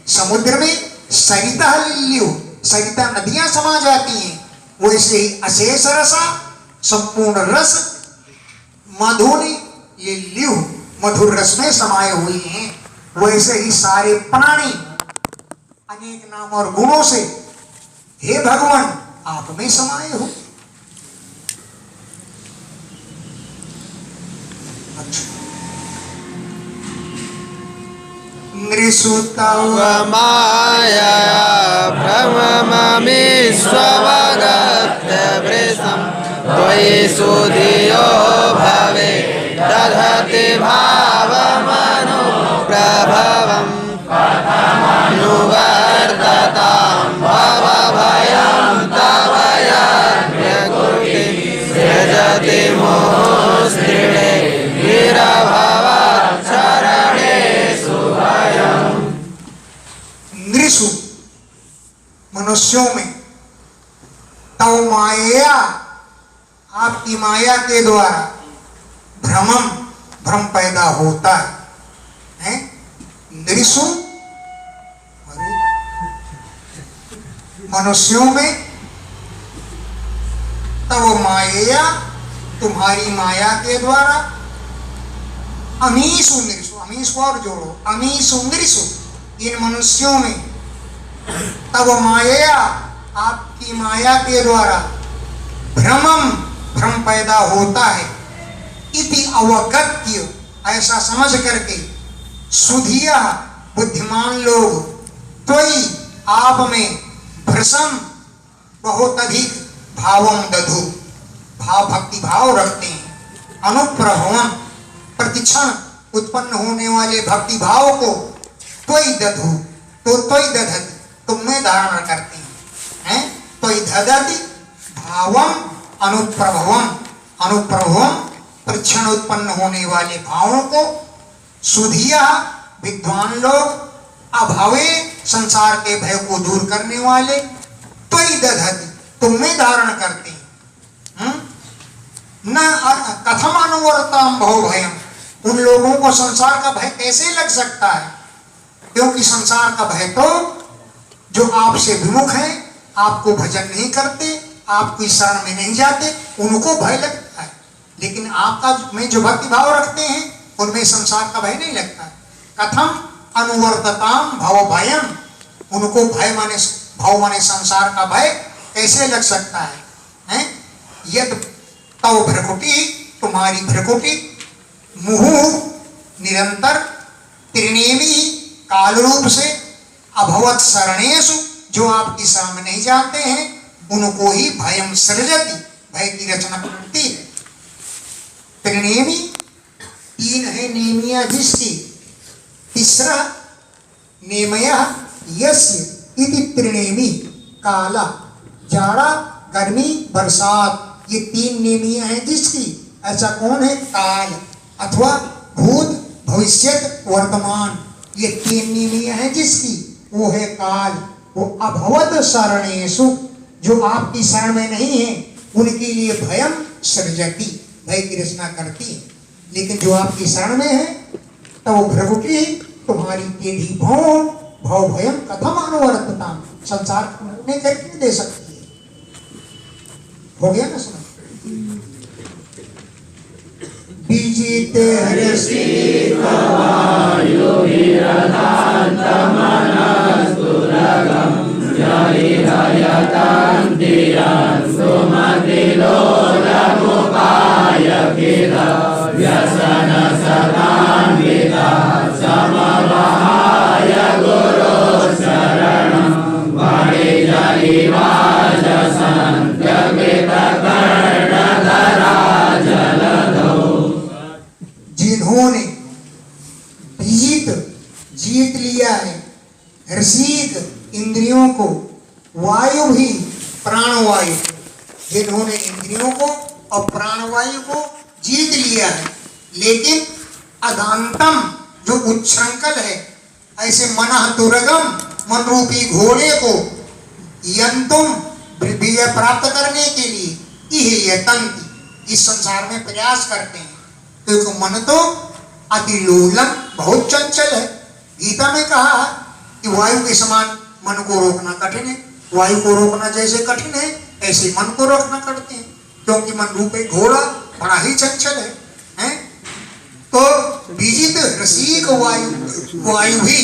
Speaker 2: समुद्र में, सरिता लिल्यु, सरिता नदियां समा जाती हैं, वैसे ही अशेष रसा, संपूर्ण रस, मधुनि लिल्यु, मधुर रस में समाये हुए हैं। वैसे ही सारे प्राणी अनेक नाम और गुणों से हे भगवान आप में समाये हो। नृसुतव
Speaker 1: माया भ्रममीश्वगत्य वृषं त्वयि सुधियो भवे दधति भावमनु प्रभ
Speaker 2: मनुष्यों में तव माया, आपकी माया के द्वारा भ्रम पैदा होता है? नृषु, मनुष्यों में तव माया, तुम्हारी माया के द्वारा, अमीषु नृषु, अमीष को और जोड़ो, अमीषु नृषु, इन मनुष्यों में तब माया, आपकी माया के द्वारा भ्रम पैदा होता है। इति अवगत्य, ऐसा समझ करके, सुधिया, बुद्धिमान लोग, त्वयि, आप में, भ्रसम, बहुत अधिक, भावम दधु, भक्ति भाव रखते हैं, अनुप्रभवम, प्रतिक्षण उत्पन्न होने वाले भक्ति भाव को, त्वयि दधु, तो त्वयि दधति, तुम में धारण करते हैं, त्वयि दधति भावम अनुप्रभवम, प्रतिक्षण उत्पन्न होने वाले भावों को, सुधिया, विद्वान लोग, अभावे, संसार के भय को दूर करने वाले, त्वयि दधति, तुम में धारण करते हैं। न कथम अनुवर्तम भव भयम, उन लोगों को संसार का भय कैसे लग सकता है? क्योंकि संसार का भय तो जो आपसे विमुख है, आपको भजन नहीं करते, आपकी शरण में नहीं जाते, उनको भय लगता है। लेकिन आपका में जो भक्ति भाव रखते हैं, उनमें संसार का भय नहीं लगता। कथम अनुवर्तताम भव भयम, उनको भय माने, भाव माने संसार का भय कैसे लग सकता है? यद तव भ्रकुटी, तुम्हारी भ्रकुटी, मुहुः, निरंतर, त्रिनेमी, काल रूप से, अभवत शरणेषु, जो आपकी शरण में नहीं जाते हैं, उनको ही भयम सृजति, भय की रचना करती है। त्रिनेमी, तीन है नेमिया जिसकी, तीसरा नेमया यस्य इति त्रिनेमी, काला, जाड़ा, गर्मी, बरसात, ये तीन नेमियां हैं जिसकी। ऐसा कौन है? काल, अथवा भूत, भविष्यत, वर्तमान, ये तीन नेमियां हैं जिसकी, वो है काल। वो अभवत शरणेषु, जो आपकी शरण में नहीं है, उनके लिए भयम सृजति, भय की रचना करती है। लेकिन जो आपकी शरण में है, तो भ्रकुटी, तुम्हारी टेढ़ी भव भयम कथम अनुवर्तताम, संसार को करके दे सकती है। हो गया ना समझ? बीजित जिन्होंने जीत लिया है रसिक इंद्रियों को, वायु भी प्राणवायु, जिन्होंने इंद्रियों को और प्राणवायु को जीत लिया है, लेकिन अदांतम, जो उच्छृंखल है, ऐसे मनः दुर्गम, मन रूपी घोड़े को यंतुम, विजय प्राप्त करने के लिए, इह यतन्ति, इस संसार में प्रयास करते हैं। क्योंकि मन तो अतिलोलम, बहुत चंचल है। गीता में कहा है कि वायु के समान मन को रोकना कठिन है। वायु को रोकना जैसे कठिन है, ऐसे मन को रोकना कठिन है, क्योंकि मन रूपी घोड़ा बड़ा ही चंचल है? तो विजित रसिक वायु भी,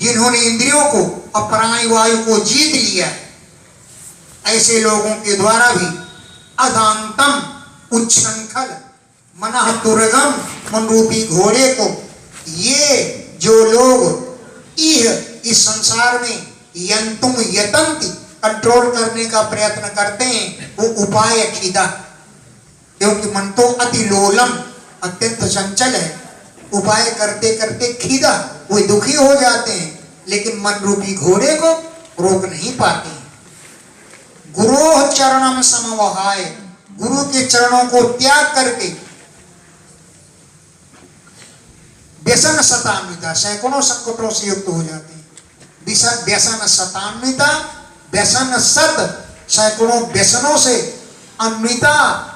Speaker 2: जिन्होंने इंद्रियों को और प्राणी वायु को जीत लिया, ऐसे लोगों के द्वारा भी अदांतम, उच्छृंखल, मनः दुर्गम, मन रूपी घोड़े को, ये जो लोग इस संसार में यंतुम यतंति, कंट्रोल करने का प्रयत्न करते हैं, वो उपाय खिदा, क्योंकि मन तो अति लोलम, अत्यंत चंचल है। उपाय करते करते खिदा, वो दुखी हो जाते हैं, लेकिन मन रूपी घोड़े को रोक नहीं पाते। गुरोह चरणम समवहाय, गुरु के चरणों को त्याग करके, व्यसन शतान्विता, सैकड़ों संकटों से युक्त हो जाते हैं। व्यसन शतान्विता, व्यसन सत सैकड़ों व्यसनों से अन्विता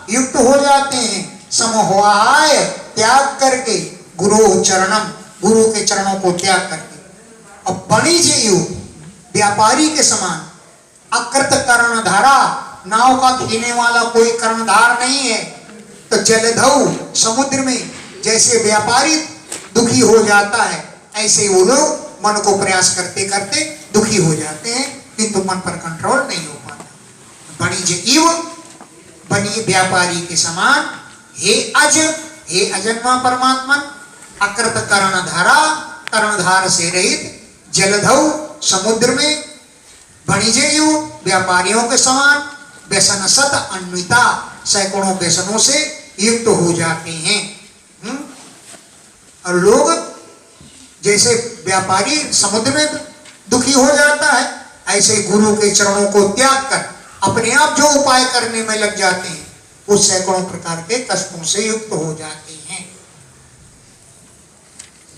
Speaker 2: युक्त हो जाते हैं। समोहाय त्याग करके गुरु चरणम, गुरु के चरणों को त्याग करके। अब वाणिज्य युग व्यापारी के समान अकृत कर्णधारा, नाव का खींचने वाला कोई कर्णधार नहीं है। तो जलधौ समुद्र में जैसे व्यापारी दुखी हो जाता है, ऐसे वो लोग मन को प्रयास करते करते दुखी हो जाते हैं, किंतु मन पर कंट्रोल नहीं हो पाता। वाणिज्य इव बनी व्यापारी के समान हे अज, हे अजन्मा परमात्मा, अकृत कर्णधारा, कर्णधार से रहित, जलधौ समुद्र में, वाणिज्य युग व्यापारियों के समान, व्यसन सत अन्विता सैकड़ों व्यसनों से युक्त हो जाते हैं। और लोग जैसे व्यापारी समुद्र में दुखी हो जाता है, ऐसे गुरु के चरणों को त्याग कर अपने आप जो उपाय करने में लग जाते हैं, वो सैकड़ों प्रकार के कष्टों से युक्त हो जाते हैं।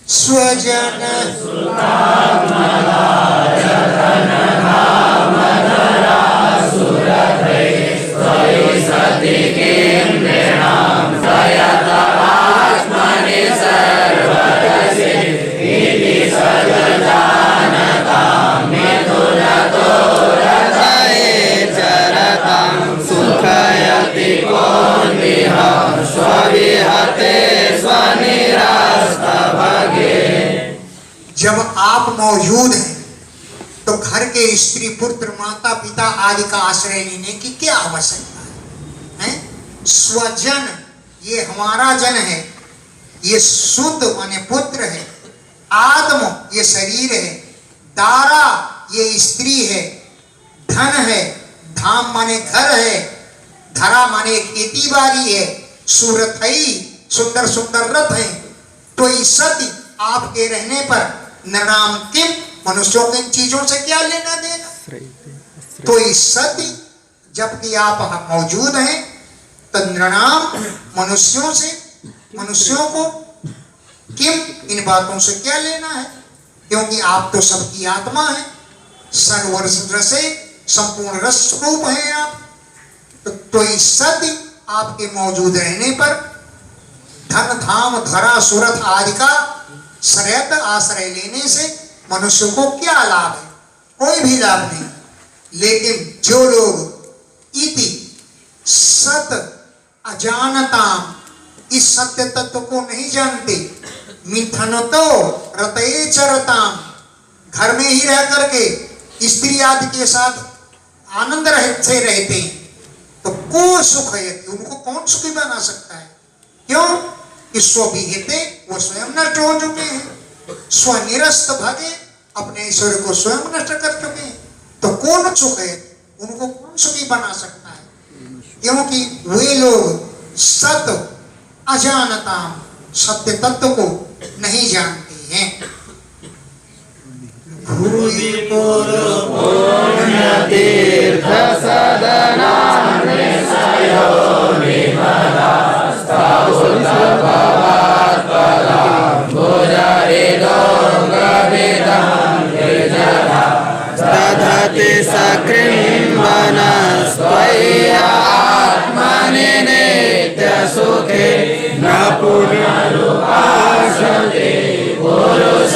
Speaker 2: स्वजन जब आप मौजूद हैं तो घर के स्त्री पुत्र माता पिता आदि का आश्रय लेने की क्या आवश्यकता है? स्वजन ये हमारा जन है, ये शुद्ध माने पुत्र है, आत्म ये शरीर है, दारा ये स्त्री है, धन है, धाम माने घर है, धरा माने खेती बाड़ी है, सूरथई सुंदर सुंदर रथ है। तो इस सती आपके रहने पर नृणाम किम, मनुष्यों के इन चीजों से क्या लेना देना? तो इस सती जबकि आप मौजूद हैं तो नृणाम मनुष्यों से, मनुष्यों को किम इन बातों से क्या लेना है? क्योंकि आप तो सबकी आत्मा है, सर्वरस रसे संपूर्ण रस रूप है आप। तो इस सती आपके मौजूद रहने पर धन धाम धरा सुरथ आदि का श्रेयत आश्रय लेने से मनुष्य को क्या लाभ है? कोई भी लाभ नहीं। लेकिन जो लोग इति सत अजानताम, इस सत्य तत्व को नहीं जानते, मिथन तो रतये चरताम, घर में ही रह करके स्त्री आदि के साथ आनंद से रहते हैं, तो को सुख है, उनको कौन सुखी बना सकता है? क्यों? कि स्वविहिते वो स्वयं नष्ट हो चुके हैं, स्वनिरस्त भगे अपने ईश्वर को स्वयं नष्ट कर चुके हैं। तो कौन सुख है, उनको कौन सुखी बना सकता है? क्योंकि वे लोग सत अजानता सत्य तत्व को नहीं जानते हैं।
Speaker 1: भूरि पुण्य तीर्थ सदना दधति सकृम्बन स्वयात्मनि नित्य सुखे न पुनरुपासते पुरुष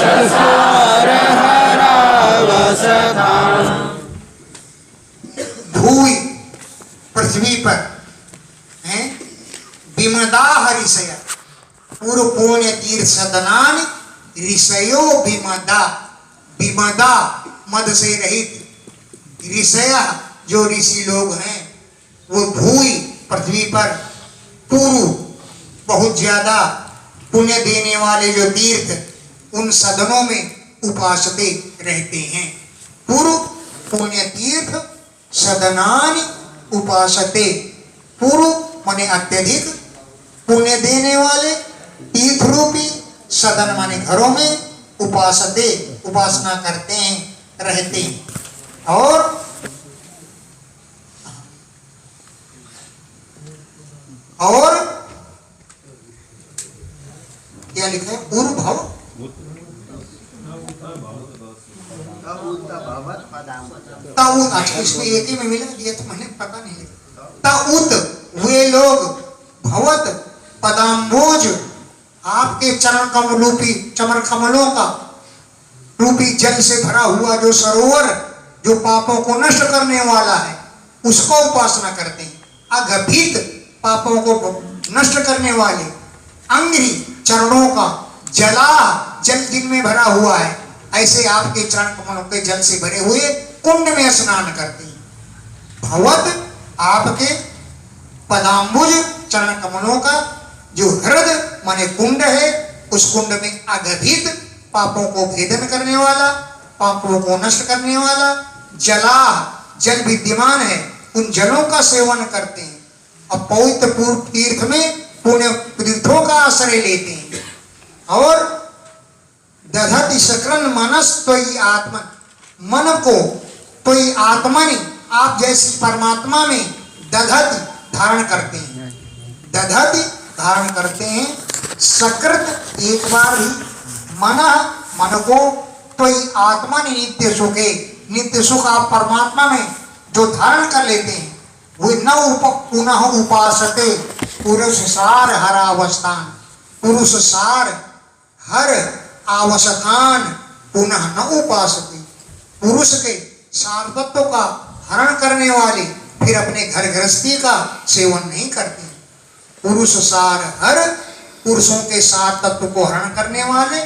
Speaker 2: भूमि पृथ्वी पर हैं विमदा ऋषय, पूर्व पुण्य तीर्थ सदनानि ऋषयो विमदा, विमदा मद से रहित ऋषय जो ऋषि लोग हैं वो भूमि पृथ्वी पर पूर्व बहुत ज्यादा पुण्य देने वाले जो तीर्थ उन सदनों में उपासते रहते हैं। पूर्व पुण्य तीर्थ सदनानि उपासते, पूर्व माने अत्यधिक पुण्य देने वाले तीर्थ रूपी सदन माने घरों में उपासते उपासना करते हैं, रहते हैं। और क्या लिखा है? पूर्व भाव तव ताऊत, अच्छा इसमें एक ही में मिला दिया तो मैंने पता नहीं लगा। ताऊत वे लोग, भवत पदाम्बोज आपके चरण कमल रूपी, चमर कमलों का रूपी जल से भरा हुआ जो सरोवर, जो पापों को नष्ट करने वाला है, उसको उपासना करते हैं। अगभीत पापों को नष्ट करने वाले अंग्री चरणों का जला, जल जिनमें भरा हुआ है, ऐसे आपके चरण कमलों के जल से भरे हुए कुंड में स्नान करते हैं। भवत आपके पदाम्बुज चरण कमलों का जो हृदय माने कुंड है, उस कुंड में अगभीत पापों को भेदन करने वाला, पापों को नष्ट करने वाला जला, जल विद्यमान है, उन जलों का सेवन करते हैं और पवित्र पूर्व तीर्थ में पुण्य तीर्थों का आश्रय लेते हैं। और दधति सकरन मनस त्वयि आत्मा, मन को त्वयि आत्मनि, आप जैसी परमात्मा में दधति धारण करते हैं, दधति धारण करते हैं। सकृत एक बार भी मन को त्वयि आत्मनि नित्य सुखे, नित्य सुख आप परमात्मा में जो धारण कर लेते हैं, वे न पुनः उपासते पुरुष सार हर अवस्थान, पुरुष सार हर अवस्थान पुनः न उपासते, पुरुष के सार तत्व का हरण करने वाले फिर अपने घर गृहस्थी का सेवन नहीं करते। पुरुष सार हर, पुरुषों के सार तत्व को हरण करने वाले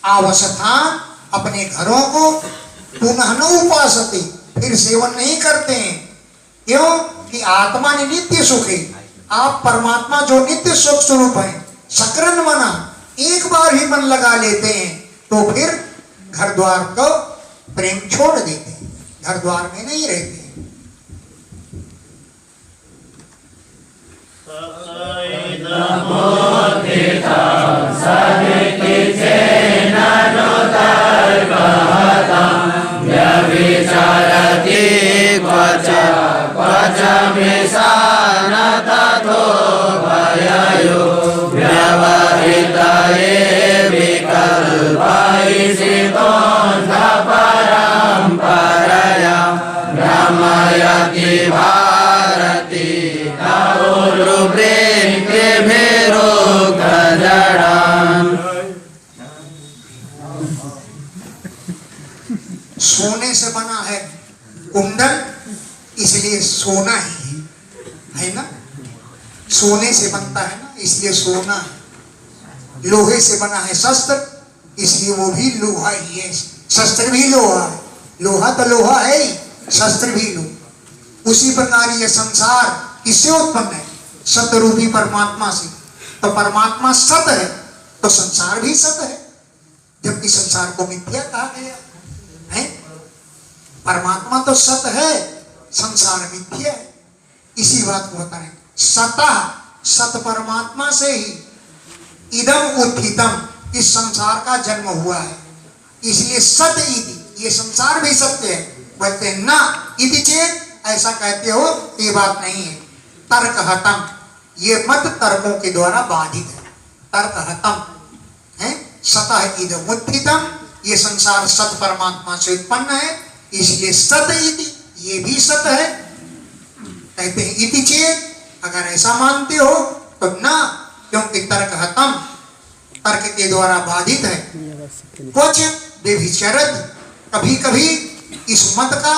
Speaker 2: अवस्थान, अपने घरों को पुनः न उपासते, फिर सेवन नहीं करते हैं। क्यों कि आत्मा ने नित्य सुख है, आप परमात्मा जो नित्य सुख स्वरूप है, सकरन मना एक बार ही मन लगा लेते हैं तो फिर घर द्वार को प्रेम छोड़ देते हैं, घर द्वार में नहीं रहते हैं। सोने से बना है कुंडल, इसलिए सोना ही है ना, सोने से बनता है ना, इसलिए सोना है। लोहे से बना है शस्त्र, इसलिए वो भी लोहा ही है, शस्त्र भी लोहा है, लोहा तो लोहा है ही, शस्त्र भी लोहा। उसी प्रकार ये संसार किससे उत्पन्न है? सतरूपी परमात्मा से। तो परमात्मा सत है तो संसार भी सत है, जबकि संसार को मिथ्या कहा गया है। परमात्मा तो सत है, संसार मिथ्या है। इसी बात को बताएं, सतः सत परमात्मा से ही इदम उत्थितम, इस संसार का जन्म हुआ है, इसलिए सत इति, ये संसार भी सत्य है। बोलते ना इति चेत, ऐसा कहते हो ये बात नहीं है। तर्क हतम, ये मत तर्कों के द्वारा बाधित है। तर्क हतम है, सतः इदम उत्थितम, ये संसार सत परमात्मा से उत्पन्न है, इसलिए सत इति, ये भी सत है। कहते हैं इति चेत, अगर ऐसा मानते हो तो ना, क्योंकि तर्क हतम, तर्क के द्वारा बाधित है। कुछ व्यभिचरत, कभी कभी इस मत का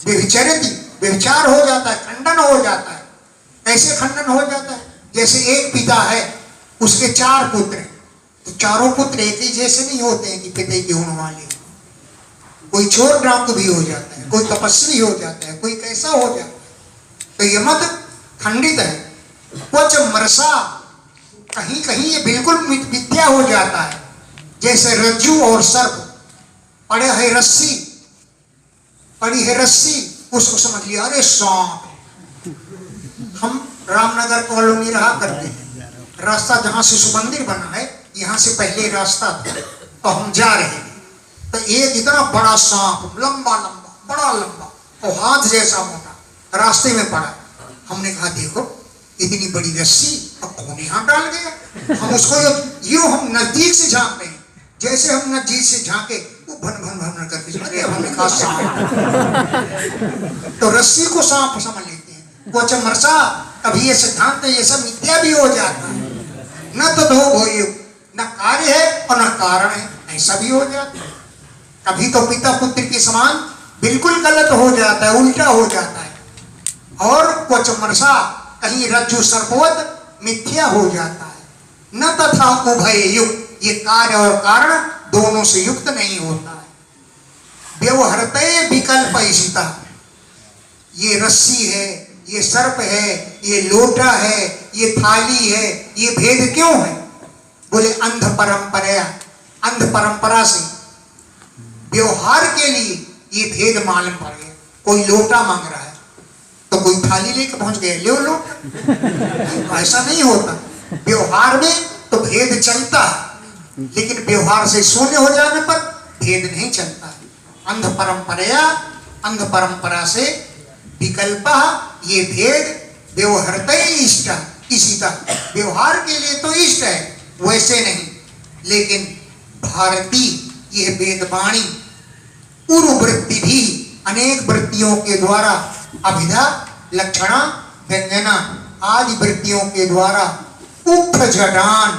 Speaker 2: व्यभिचार हो जाता है, खंडन हो जाता है। कैसे खंडन हो जाता है? जैसे एक पिता है, उसके 4 पुत्र हैं, तो चारों पुत्र एक ही जैसे नहीं होते हैं कि पिता के होने वाले। कोई चोर डाकू भी हो जाता है, कोई तपस्वी हो जाता है, कोई कैसा हो जाता है। तो ये मत खंडित है। कुछ मरसा, कहीं कहीं ये बिल्कुल मिथ्या हो जाता है। जैसे रज्जू और सर्प, पड़े है रस्सी, पड़ी है रस्सी, उसको समझ लिया अरे सांप। हम रामनगर कॉलोनी रहा करते हैं, रास्ता जहां शिशु मंदिर बना है, यहाँ से पहले रास्ता था, तो हम जा रहे हैं, तो एक इतना बड़ा सांप, लंबा लंबा, बड़ा लंबा और हाथ जैसा मोटा, रास्ते में पड़ा। हमने कहा देखो इतनी बड़ी रस्सी, अब कौन यहाँ डाल गया। हम उसको यूं हम नजदीक से झांक रहे हैं, जैसे हम नजदीक से झांके वो भन भन भन करके अरे हमने कहा सांप, तो रस्सी को सांप समझ लेते हैं। वो चमरसा कभी ये सिद्धांत ये सब मिथ्या भी हो जाता है। न तो दो भोय, न कार्य है और न कारण है, ऐसा भी हो जाता है। कभी तो पिता पुत्र के समान बिल्कुल गलत हो जाता है, उल्टा हो जाता है। और क्वचमरसा कहीं रज्जु सर्पवत मिथ्या हो जाता है। न तथा उभय युक्त, ये कार्य और कारण दोनों से युक्त नहीं होता है। व्यवहरते विकल्प इसिता, ये रस्सी है, ये सर्प है, ये लोटा है, ये थाली है, ये भेद क्यों है? बोले अंध परंपरा से व्यवहार के लिए ये भेद मालूम पड़ गया। कोई लोटा मांग रहा है तो कोई थाली लेकर पहुंच गया, ले लो। ऐसा नहीं होता। व्यवहार में तो भेद चलता है, लेकिन व्यवहार से शून्य हो जाने पर भेद नहीं चलता है। अंध परंपरा से विकल्प, ये भेद व्यवहरते इष्ट इसीता, व्यवहार के लिए तो इष्ट है, वैसे नहीं। लेकिन भारती ये वेदवाणी उर्वृत्ति भी अनेक वृत्तियों के द्वारा अभिधा लक्षणा व्यंजना आदि वृत्तियों के द्वारा उक्त जडान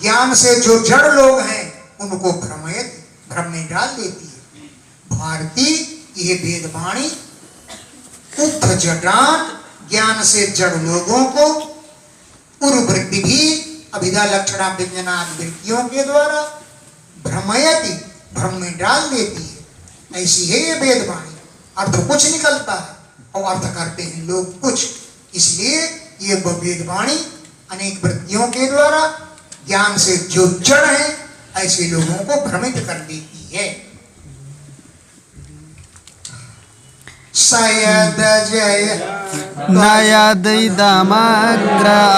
Speaker 2: ज्ञान से जो जड़ लोग हैं उनको भ्रम में डाल देती है। भारती ये वेदवाणी उक्त जडान ज्ञान से जड़ लोगों को उर्वृत्ति भी अभिधा लक्षणा व्यंजना आदि वृत्तियों के द्वारा भ्रमयति भ्रम में डाल देती है। ऐसी है ये वेदवाणी। अर्थ कुछ निकलता है और अर्थ करते हैं लोग कुछ, इसलिए ये वेदवाणी अनेक वृत्तियों के द्वारा ज्ञान से जो जड़ है ऐसे लोगों को भ्रमित कर देती है। सयद जय
Speaker 1: नयद इदमग्रास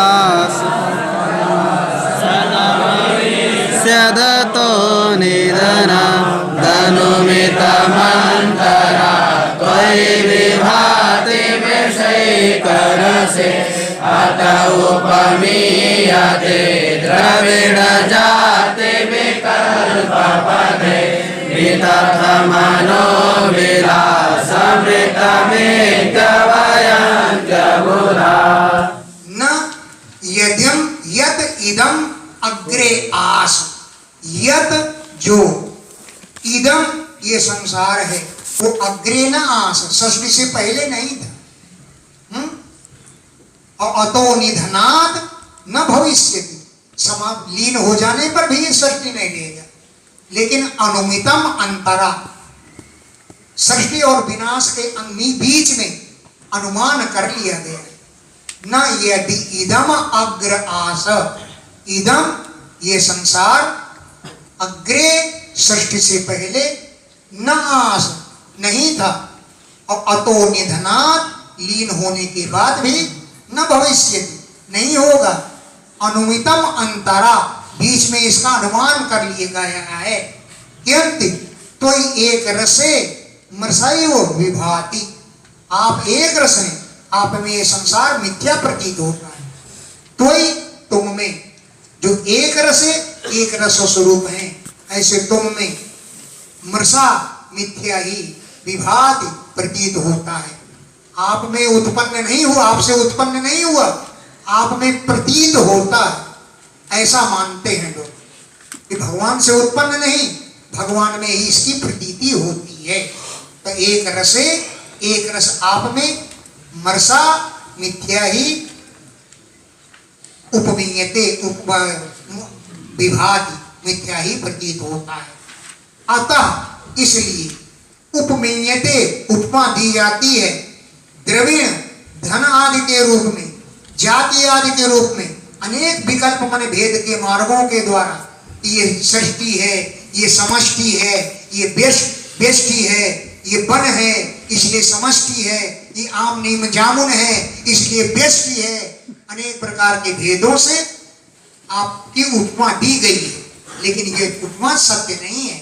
Speaker 1: स्यदतो निधन धनुमित मंतरा त्वयि विभाति विषयकर से अत उपमीयते द्रविड़ जाति विकल्प पदे वितथ मनो विलास
Speaker 2: न यद्यम यद इदम अग्रे आस, यद जो इदम ये संसार है वो अग्रे न आस, षष्ठी से पहले नहीं था। और अतो निधनात् न भविष्यति, लीन हो जाने पर भी ये षष्ठी नहीं लेगा। लेकिन अनुमितम अंतरा, सृष्टि और विनाश के बीच में अनुमान कर लिया गया है। न यदि इदम अग्र आस, इदम ये संसार अग्रे सृष्टि से पहले न आस नहीं था, और अतो निधनात् लीन होने के बाद भी न भविष्य नहीं होगा। अनुमितम अंतरा, बीच में इसका अनुमान कर लिया गया है। किंतु तो एक रसे मरसायो विभाति, आप एक रस हैं, आप में ये संसार मिथ्या प्रतीत होता है। तो तुम में जो एक रस है, एक रस स्वरूप है, ऐसे तुम में मरसा मिथ्या ही विभाति प्रतीत होता है। आप में उत्पन्न नहीं हुआ, आपसे उत्पन्न नहीं हुआ, आप में प्रतीत होता है, ऐसा मानते हैं लोग कि भगवान से उत्पन्न नहीं, भगवान में ही इसकी प्रतीति होती है। तो एक रसे एक रस आप में मरसा मिथ्या ही उपमीयते विभाति मिथ्या ही प्रतीत होता है। अतः इसलिए उपमीयते उपमा दी जाती है द्रविण धन आदि के रूप में, जाति आदि के रूप में, अनेक विकल्प माने भेद के मार्गों के द्वारा। ये सृष्टि है, ये समष्टि है, ये व्यष्टि है, ये वन है इसलिए समष्टि है, ये आम नीम जामुन है इसलिए व्यष्टि है। अनेक प्रकार के भेदों से आपकी उपमा दी गई है, लेकिन ये उपमा सत्य नहीं है,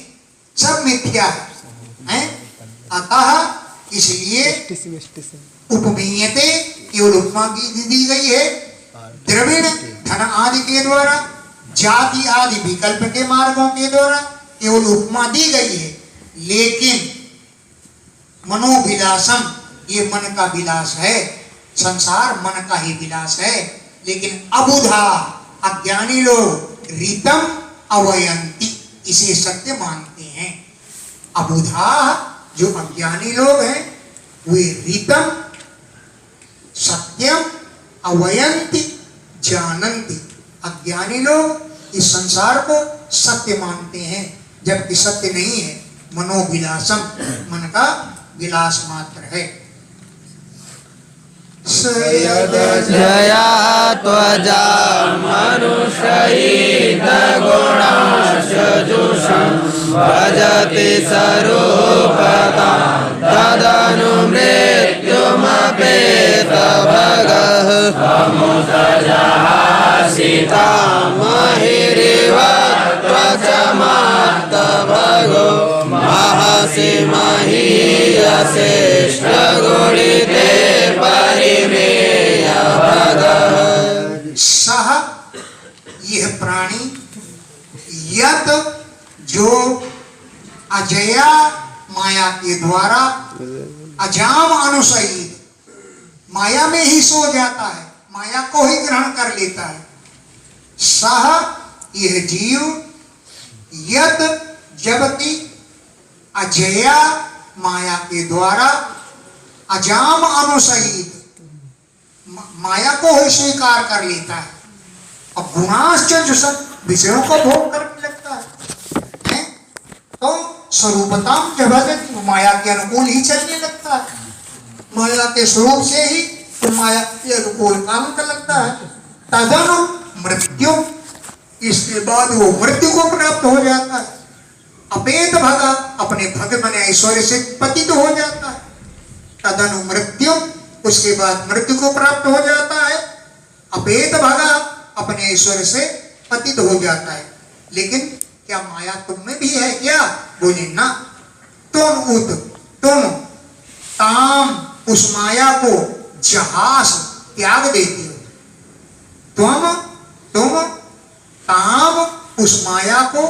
Speaker 2: सब मिथ्या है। अतः इसलिए उपमीयते केवल उपमा दी गई है द्रविण धन आदि के द्वारा, जाति आदि विकल्प के मार्गों के द्वारा केवल उपमा दी गई है। लेकिन मनोविलासम, ये मन का विलास है, संसार मन का ही विलास है। लेकिन अबुधा, अज्ञानी लोग रीतम अवयंती, इसे सत्य मानते हैं। अबुधा, जो अज्ञानी लोग हैं, वे रीतम, सत्यम, अवयंती, जानंती। अज्ञानी लोग इस संसार को सत्य मानते हैं, जबकि सत्य नहीं है, मनोविलासम, मन का विलास मात्र है।
Speaker 1: जया त्वजा मनुष्यैः गुणांशजुषं भजति स्वरूपतां तदनु मृत्युमपेतभगः सीतामहिरिव त्वचमार्तभगो महसि महीयसेष्टगुणिते परिमेय भगः।
Speaker 2: सह, यह प्राणी, यत, जो अजया माया के द्वारा अजाम अनुसहित माया में ही सो जाता है, माया को ही ग्रहण कर लेता है। सह, यह जीव, यत, जबकि अजया माया के द्वारा अजाम अनुसहित माया को ही स्वीकार कर लेता है। और गुणाश्च, जो सब विषयों को भोग करने लगता है, तो स्वरूपताम जब माया के अनुकूल ही चलने लगता है, माया के स्वरूप से ही तो माया के अनुकूल काम कर लगता है। तदनु मृत्यु, इसके बाद वो मृत्यु को प्राप्त हो जाता है। अपेत भगा, अपने भग बने ऐश्वर्य से पतित हो जाता है। तदनु मृत्यु, उसके बाद मृत्यु को प्राप्त हो जाता है। अपेत भगा, अपने ऐश्वर्य से पतित हो जाता है। लेकिन क्या माया तुम में भी है क्या? बोले ना। तुम ताम, उस माया को जहास त्याग देते हो। तुम ताम, उस माया को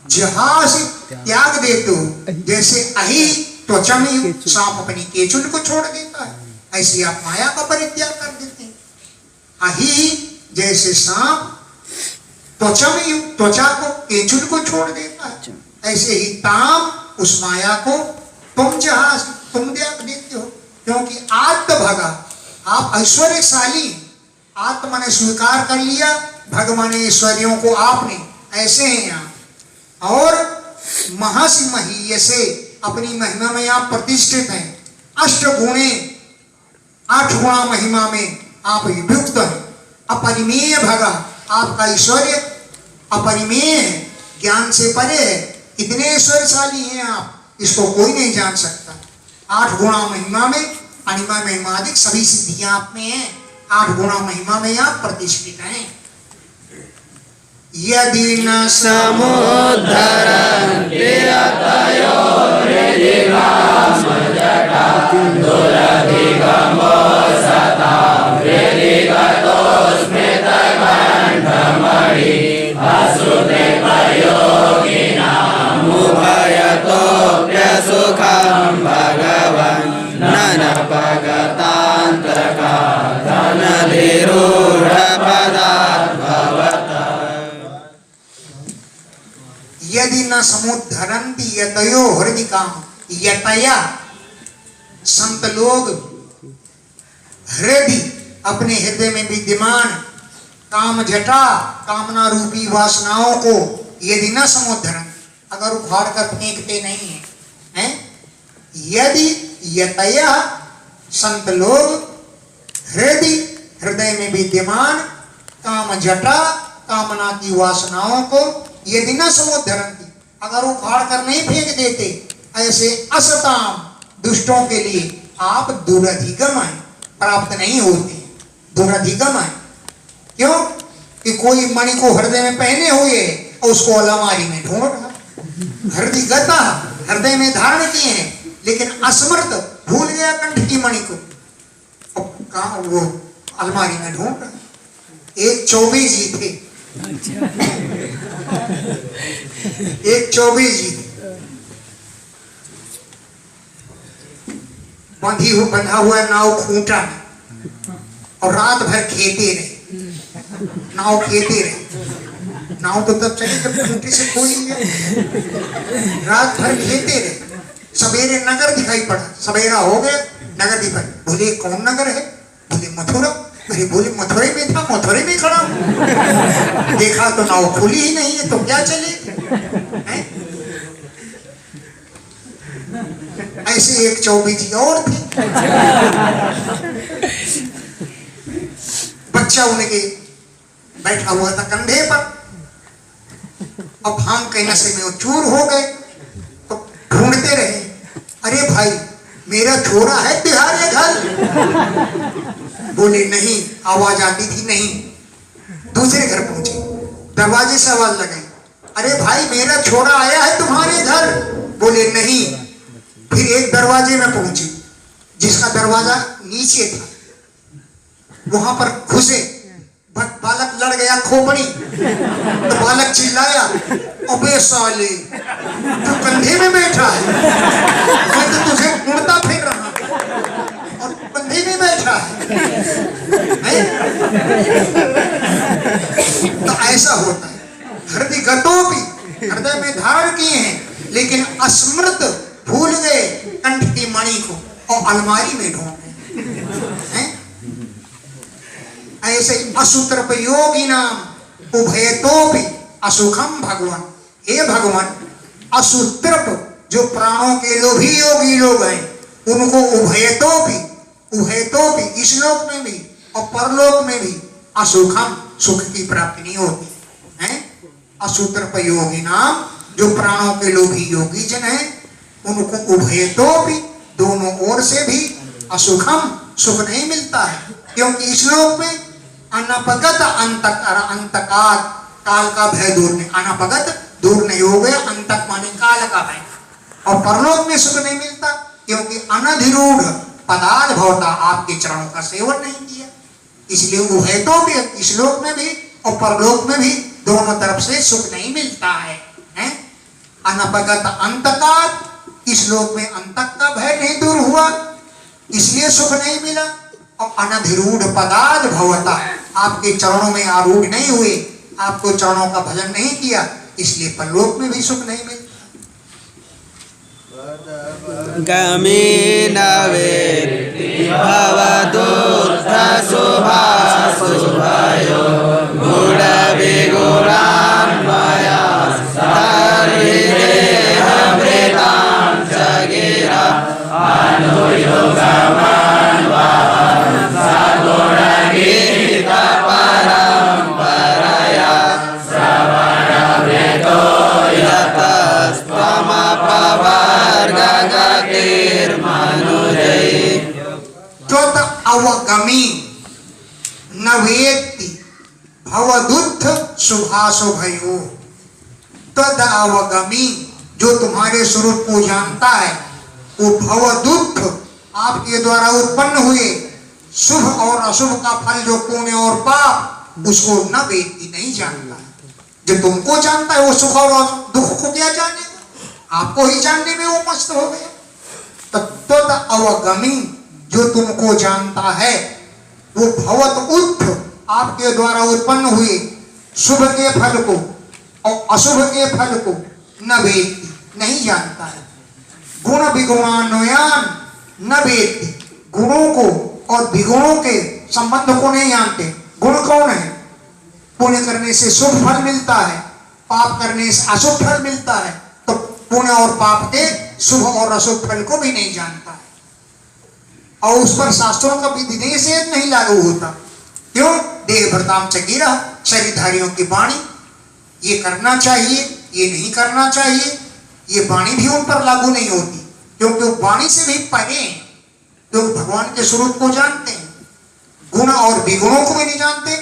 Speaker 2: जहास त्याग देते हो। जैसे अहि त्वचा में सांप अपनी केचुल को छोड़ देता है, ऐसे आप माया का परित्याग कर देते हैं। अहि, जैसे सांप त्वचा में त्वचा को केचुल को छोड़ देता है, ऐसे ही ताम, उस माया को तुम जहाज, तुम त्याग देते हो। क्योंकि आत्मभगा, आप ऐश्वर्यशाली, आत्मा ने स्वीकार कर लिया, भगवान ऐश्वर्यों को आपने, ऐसे हैं यहाँ। और महसि महीयसे, अपनी महिमा में आप प्रतिष्ठित हैं। अष्ट गुणे, 8 गुणा महिमा में आप युक्त हैं। अपरिमेय भगा, आपका ऐश्वर्य अपरिमेय है, ज्ञान से परे है। इतने ऐश्वर्यशाली हैं आप, इसको कोई नहीं जान सकता। 8 गुणा महिमा में, अनिमा महिमा आदि सभी सिद्धियां आप में हैं। 8 गुणा महिमा में आप प्रतिष्ठित हैं। यदि न
Speaker 1: समुद्धरन्ति अतयोर्हृदिगाम जटा दुरधिगमो सतां हृदिगतो स्मृतकण्ठमणि असुदेवयोगिनाम् उभयतोऽप्यसुखं भगवन् ननपगतान्तका धनधिरूढपदाद्भवतः।
Speaker 2: यदि न समुद्धरन्ति यतयो हृदिकाम, यतया, संत लोग हृदय, अपने हृदय में विद्यमान काम जटा, कामना रूपी वासनाओं को यदि न समुद्धरन, अगर उखाड़ कर फेंकते नहीं है, हैं? यदि यतया, संत लोग हृदय, हृदय में विद्यमान काम जटा, कामना की वासनाओं को यदि न समुद्धरन्ति, अगर उखाड़ कर नहीं फेंक देते, ऐसे असताम, दुष्टों के लिए आप दुरधिगम हैं, प्राप्त नहीं होते। दुरधिगम है, क्यों कि कोई मणि को हृदय में पहने हुए और उसको अलमारी में ढूंढ रहा, हृदय गता, हृदय में धारण किए हैं, लेकिन असमर्थ, भूल गया कंठ की मणि को, कहा वो अलमारी में ढूंढ रहा। एक 24 जी थे, एक 24 जी थे, बंधा हुआ नाव खूंटा में, और रात भर खेते रहे, नाव खेते रहे। नाव तो तब चली जब खूंटे से खोई है। रात भर खेते रहे, सवेरे नगर दिखाई पड़ा, सवेरा हो गया, नगर दिखाई। बोले कौन नगर है? बोले मथुरा। अरे बोले मथुरा में था, मथुरा में खड़ा हूं। देखा तो नाव खुली ही नहीं है, तो क्या चले? ऐसे एक चौबी जी और थे, बच्चा उनके बैठा हुआ था कंधे पर। अब भांग के नशे में वो चूर हो गए, तो ढूंढते रहे, अरे भाई मेरा छोरा है बिहार घर। बोले नहीं, आवाज आती थी नहीं। दूसरे घर पहुंचे, दरवाजे से आवाज लगाई, अरे भाई मेरा छोरा आया है तुम्हारे घर। बोले नहीं। फिर एक दरवाजे में पहुंचे जिसका दरवाजा नीचे था, वहां पर घुसे, बालक लड़ गया खोपड़ी, तो बालक चिल्लाया, अबे साले तू कंधे में बैठा है, मैं तो तुझे ढूंढता फिर रहा और कंधे में बैठा है? तो ऐसा होता है। हृदय गतोपि, हृदय में धारण किए हैं लेकिन अस्मृत, भूल गए कंठ की मणि को और अलमारी में ढूंढे। ऐसे असुत्रप योगी नाम उभयतोपि असुखम भगवान। हे भगवान, असुत्रप जो प्राणों के लोभी योगी लोग हैं, उनको उभयतोपि, उभयतोपि इस लोक में भी और परलोक में भी असुखम, सुख की प्राप्ति नहीं होती है। असुत्रप योगी नाम जो प्राणों के लोभी योगी जन है, उनको उभयतोपि दोनों ओर से भी असुखम, सुख नहीं मिलता है। क्योंकि इस लोक में अनपगत अंतकाल, काल का भय दूर नहीं, अनपगत दूर नहीं हो गया, अंतक माने काल का भय। और परलोक में सुख नहीं मिलता क्योंकि अनधिरूढ़ पदार्थ भवता, आपके चरणों का सेवन नहीं किया। इसलिए उभय तो भी इस लोक में भी और परलोक में भी दोनों तरफ से सुख नहीं मिलता है। अनपगत अंतकाल, इस लोक में अंतक का भय नहीं दूर हुआ इसलिए सुख नहीं मिला। और अनधिरूढ़ पदार्थ भवता, आपके चरणों में आरूढ़ नहीं हुए, आपको चरणों का भजन नहीं किया, इसलिए परलोक में भी सुख नहीं मिलता।
Speaker 1: गमीन वेत्ति भवदुत्थ शुभाशुभयो गुणविगुणान्वया सर्वदेहभृतां च गिरा अनुयुगमन्वहं सगुणगीतपरम्परया श्रवणभृतो यतस्त्वमपवर्गगतिर्मनुजैः
Speaker 2: त्वत् अवगमी न वेत्ति भवदुत्थ शुभाशुभयो। तद अवगमी, जो तुम्हारे स्वरूप को जानता है, वो भवदुत्थ, आपके द्वारा उत्पन्न हुए शुभ और अशुभ का फल जो पुण्य और पाप, उसको न वेत्ति, नहीं जानता है। जो तुमको जानता है वो सुख और दुख को क्या जानेगा? आपको ही जानने में वो मस्त हो गया। तद अवगमी, जो तुमको जानता है, वो भवत उत्थ, आपके द्वारा उत्पन्न हुए शुभ के फल को और अशुभ के फल को न वेत्ति, नहीं जानता है। गुण विगुणान्वयान न वेत्ति, गुणों को और विगुणों के संबंध को नहीं जानते। गुण कौन है? पुण्य करने से शुभ फल मिलता है, पाप करने से अशुभ फल मिलता है। तो पुण्य और पाप के शुभ और अशुभ फल को भी नहीं जानता है और उस पर शास्त्रों का विधि निषेध नहीं लागू होता। क्यों? देह भृताम चकीरा, शरीरधारियों की वाणी, ये करना चाहिए, ये नहीं करना चाहिए, ये वाणी भी उन पर लागू नहीं होती क्योंकि वो वाणी से भी परे हैं, क्योंकि भगवान के स्वरूप को जानते हैं। गुण और विगुणों को भी नहीं जानते,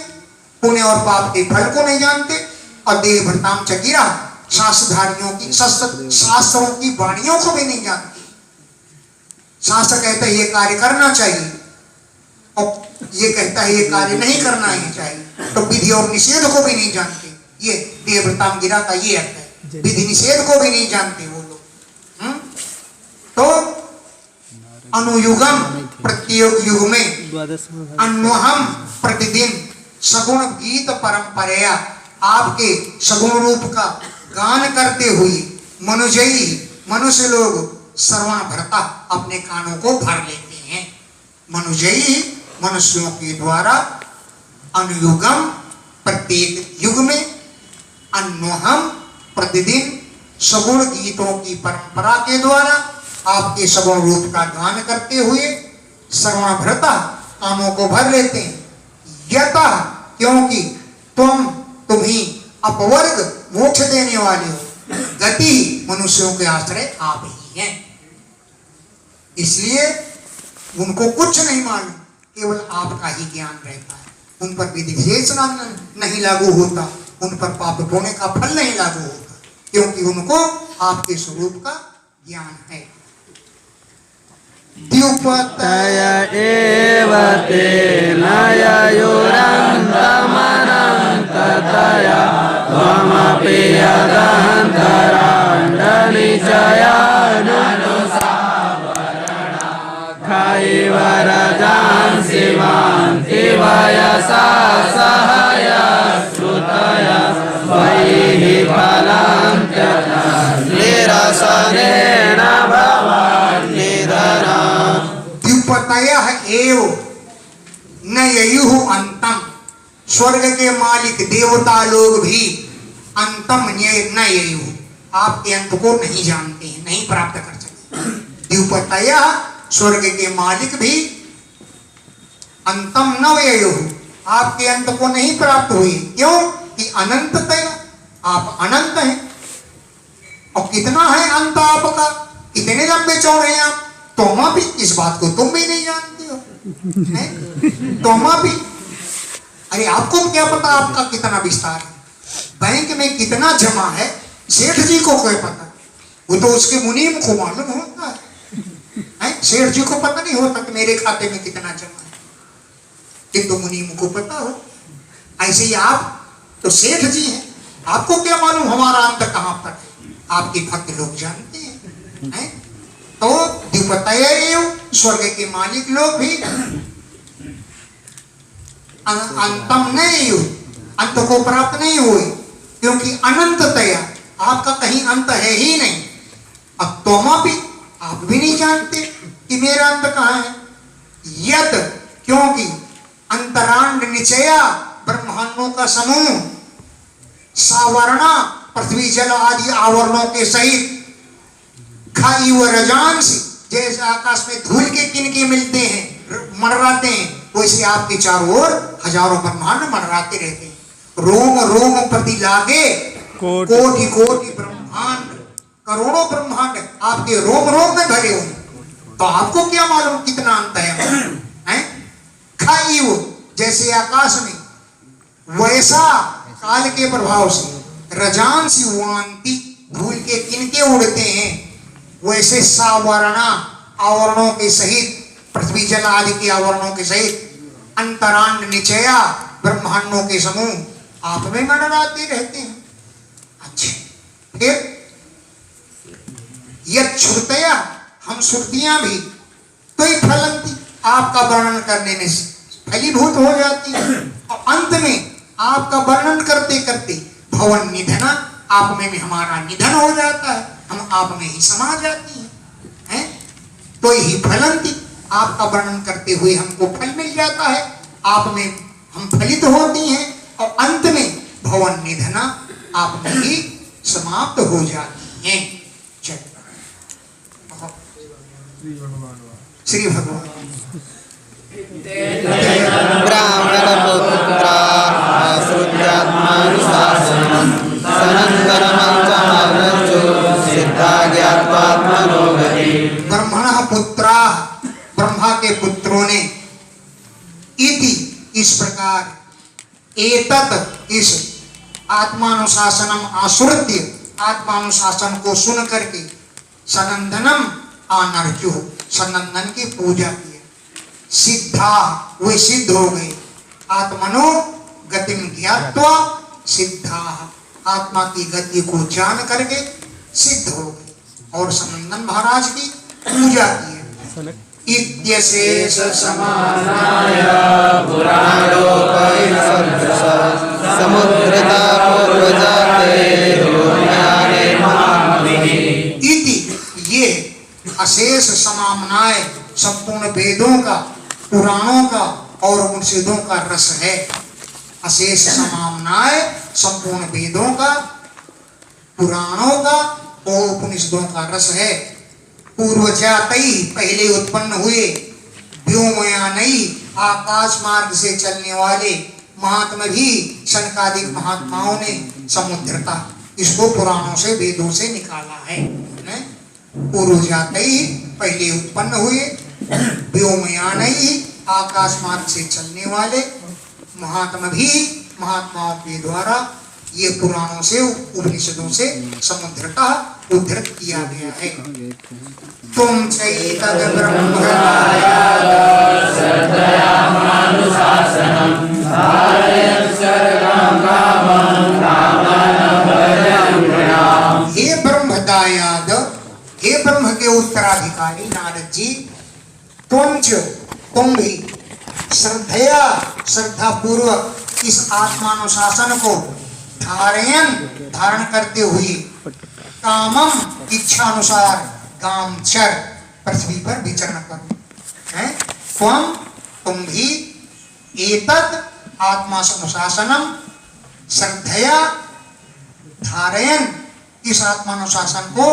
Speaker 2: पुण्य और पाप के फल को नहीं जानते, और देह भृताम चकीरा, शास्त्रधारियों की, शास्त्रों की वाणियों को भी नहीं जानते। शास्त्र कहता है ये कार्य करना चाहिए और ये कहता है ये कार्य नहीं करना ही चाहिए, तो विधि और निषेध को भी नहीं जानते। ये देवव्रताम गिरा का ये अर्थ है, विधि निषेध को भी नहीं जानते वो लोग। तो अनुयुगम प्रत्येक युग में अन्वहम प्रतिदिन सगुण गीत परंपराया आपके सगुण रूप का गान करते हुए मनुजयी मनुष्य लोग श्रवण भरता अपने कानों को भर लेते हैं। मनुजयी मनुष्यों के द्वारा अनुयुगम प्रत्येक युग में अन्वहम प्रतिदिन सगुण गीतों की परंपरा के द्वारा आपके सगुण रूप का गान करते हुए श्रवण भरता कानों को भर लेते हैं। यतः क्योंकि तुम ही अपवर्ग मोक्ष देने वाले हो, गति मनुष्यों के आश्रय आप ही हैं, इसलिए उनको कुछ नहीं मालूम, केवल आपका ही ज्ञान रहता है। उन पर विधिशेष नहीं लागू होता, उन पर पाप पुण्य का फल नहीं लागू होता, क्योंकि उनको आपके स्वरूप का ज्ञान है। द्युपतय
Speaker 1: एव तेन युरन्तमनन्ततया त्वमपि यदन्तराण्डनिचयानुसावरणा कैवरजांसि वान्ति वयसा सहयश्रुतया त्वयि फलान्त्यनिरसनेन भवान्निधना।
Speaker 2: द्युपतयः एव न ययुः अंतम, स्वर्ग के मालिक देवता लोग भी अंतम न ययुः, आपके अंत को नहीं जानते हैं, नहीं प्राप्त कर सकते। द्युपतयः स्वर्ग के मालिक भी अंतम न ययुः, आपके अंत को नहीं प्राप्त हुए। क्यों कि अनंततया, आप अनंत हैं। और कितना है अंत आपका, कितने लंबे चौड़े हैं आप, तुम भी इस बात को तुम भी नहीं जानते हो, तुम भी। अरे आपको क्या पता आपका कितना विस्तार है, बैंक में कितना जमा है, सेठ जी को क्या पता, वो तो उसके मुनीम को मालूम होता है। सेठ जी को पता नहीं होता कि मेरे खाते में कितना जमा है, किंतु मुनीम को पता हो। ऐसे ही आप तो सेठ जी हैं, आपको क्या मालूम हमारा अंत कहां पर है, आपके भक्त लोग जानते हैं। तो द्युपतय स्वर्ग के मालिक लोग भी अंतम नहीं हुए, अंत को प्राप्त नहीं हुए, क्योंकि अनंततया आपका कहीं अंत है ही नहीं। अब तोमा भी आप भी नहीं जानते कि मेरा अंत कहाँ है। यत क्योंकि अंतरांड निचया ब्रह्मांडों का समूह सावरणा पृथ्वी जल आदि आवरणों के सहित खाई व रजांश जैसे आकाश में धूल के किनके मिलते हैं मंडराते हैं, वैसे आपके चारों ओर हजारों ब्रह्मांड मंडराते रहते हैं। रोम रोम प्रति लागे कोटि कोटि ब्रह्मांड, करोड़ों ब्रह्मांड आपके रोम रोम में भरे हुए, तो आपको क्या मालूम कितना अंत है। खाई वो जैसे आकाश में, वैसा काल के प्रभाव से रजांसी वांति धूल के किनके उड़ते हैं, वैसे सावरणा आवरणों के सहित पृथ्वी जल आदि के आवरणों के सहित अंतरांड निचया ब्रह्मांडों के समूह आप में मंडराते रहते हैं। अच्छा, फिर यद श्रुतया हम श्रुतियां भी तो ही फलंती आपका वर्णन करने में फलीभूत हो जाती है, और अंत में आपका वर्णन करते करते भवन निधना आप में भी हमारा निधन हो जाता है, हम आप में ही समा जाती हैं। तो यही फलंती आपका वर्णन करते हुए हमको फल मिल जाता है, आप में हम फलित होती हैं, और अंत में भवन निधना आप में ही समाप्त हो जाती हैं। श्री भगवान
Speaker 1: ब्राह्मण पुत्र श्रुत्यात्मानुशासनं सनन्दनमञ्चमरजो सिद्धा ज्ञात्वात्मनो गति।
Speaker 2: ब्रह्मणः पुत्राः ब्रह्मा के पुत्रों ने इति इस प्रकार एतत् इस आत्मानुशासनम आश्रित्य आत्मानुशासन को सुन करके सनंदनम आनर्चु सनंदन की पूजा की, सिद्धा वे सिद्ध हो गए, आत्मनो गतिम ज्ञात्वा सिद्धा आत्मा की गति को जान करके सिद्ध हो गए, और सनंदन महाराज की पूजा की है। इत्यशेष
Speaker 1: समानाय पुराणोपरि समुद्रता पूर्वजाते ज्ञाने महामहिः
Speaker 2: इति ये अशेष समामनाय संपूर्ण वेदों का, पुराणों का और उपनिषदों का रस है। अशेष समामनाय संपूर्ण वेदों का, पुराणों का और उपनिषदों का रस है। पूर्वजातई पहले उत्पन्न हुए, व्योमयानई आकाश मार्ग से चलने वाले महात्मा भी शनकादिक महात्माओं ने समुद्रता, इसको पुराणों से वेदों से निकाला है। पूर्वजातई पहले उत्पन्न हुए, व्योमयानई आकाश मार्ग से चलने वाले महात्मा भी महात्माओं के द्वारा ये पुराणों से, उपनिषदों से समुद्रता उद्धृत किया गया है। तुम चैतद हे ब्रह्मदायाद, हे ब्रह्म के उत्तराधिकारी नारद जी, तुम भी श्रद्धया, श्रद्धा पूर्वक इस आत्मानुशासन को धारण करते हुए कामम, इच्छा अनुसार गामचर, पृथ्वी पर विचरण करो। तुम भी एतत् आत्मानुशासनम श्रद्धया धारयन, इस आत्मानुशासन को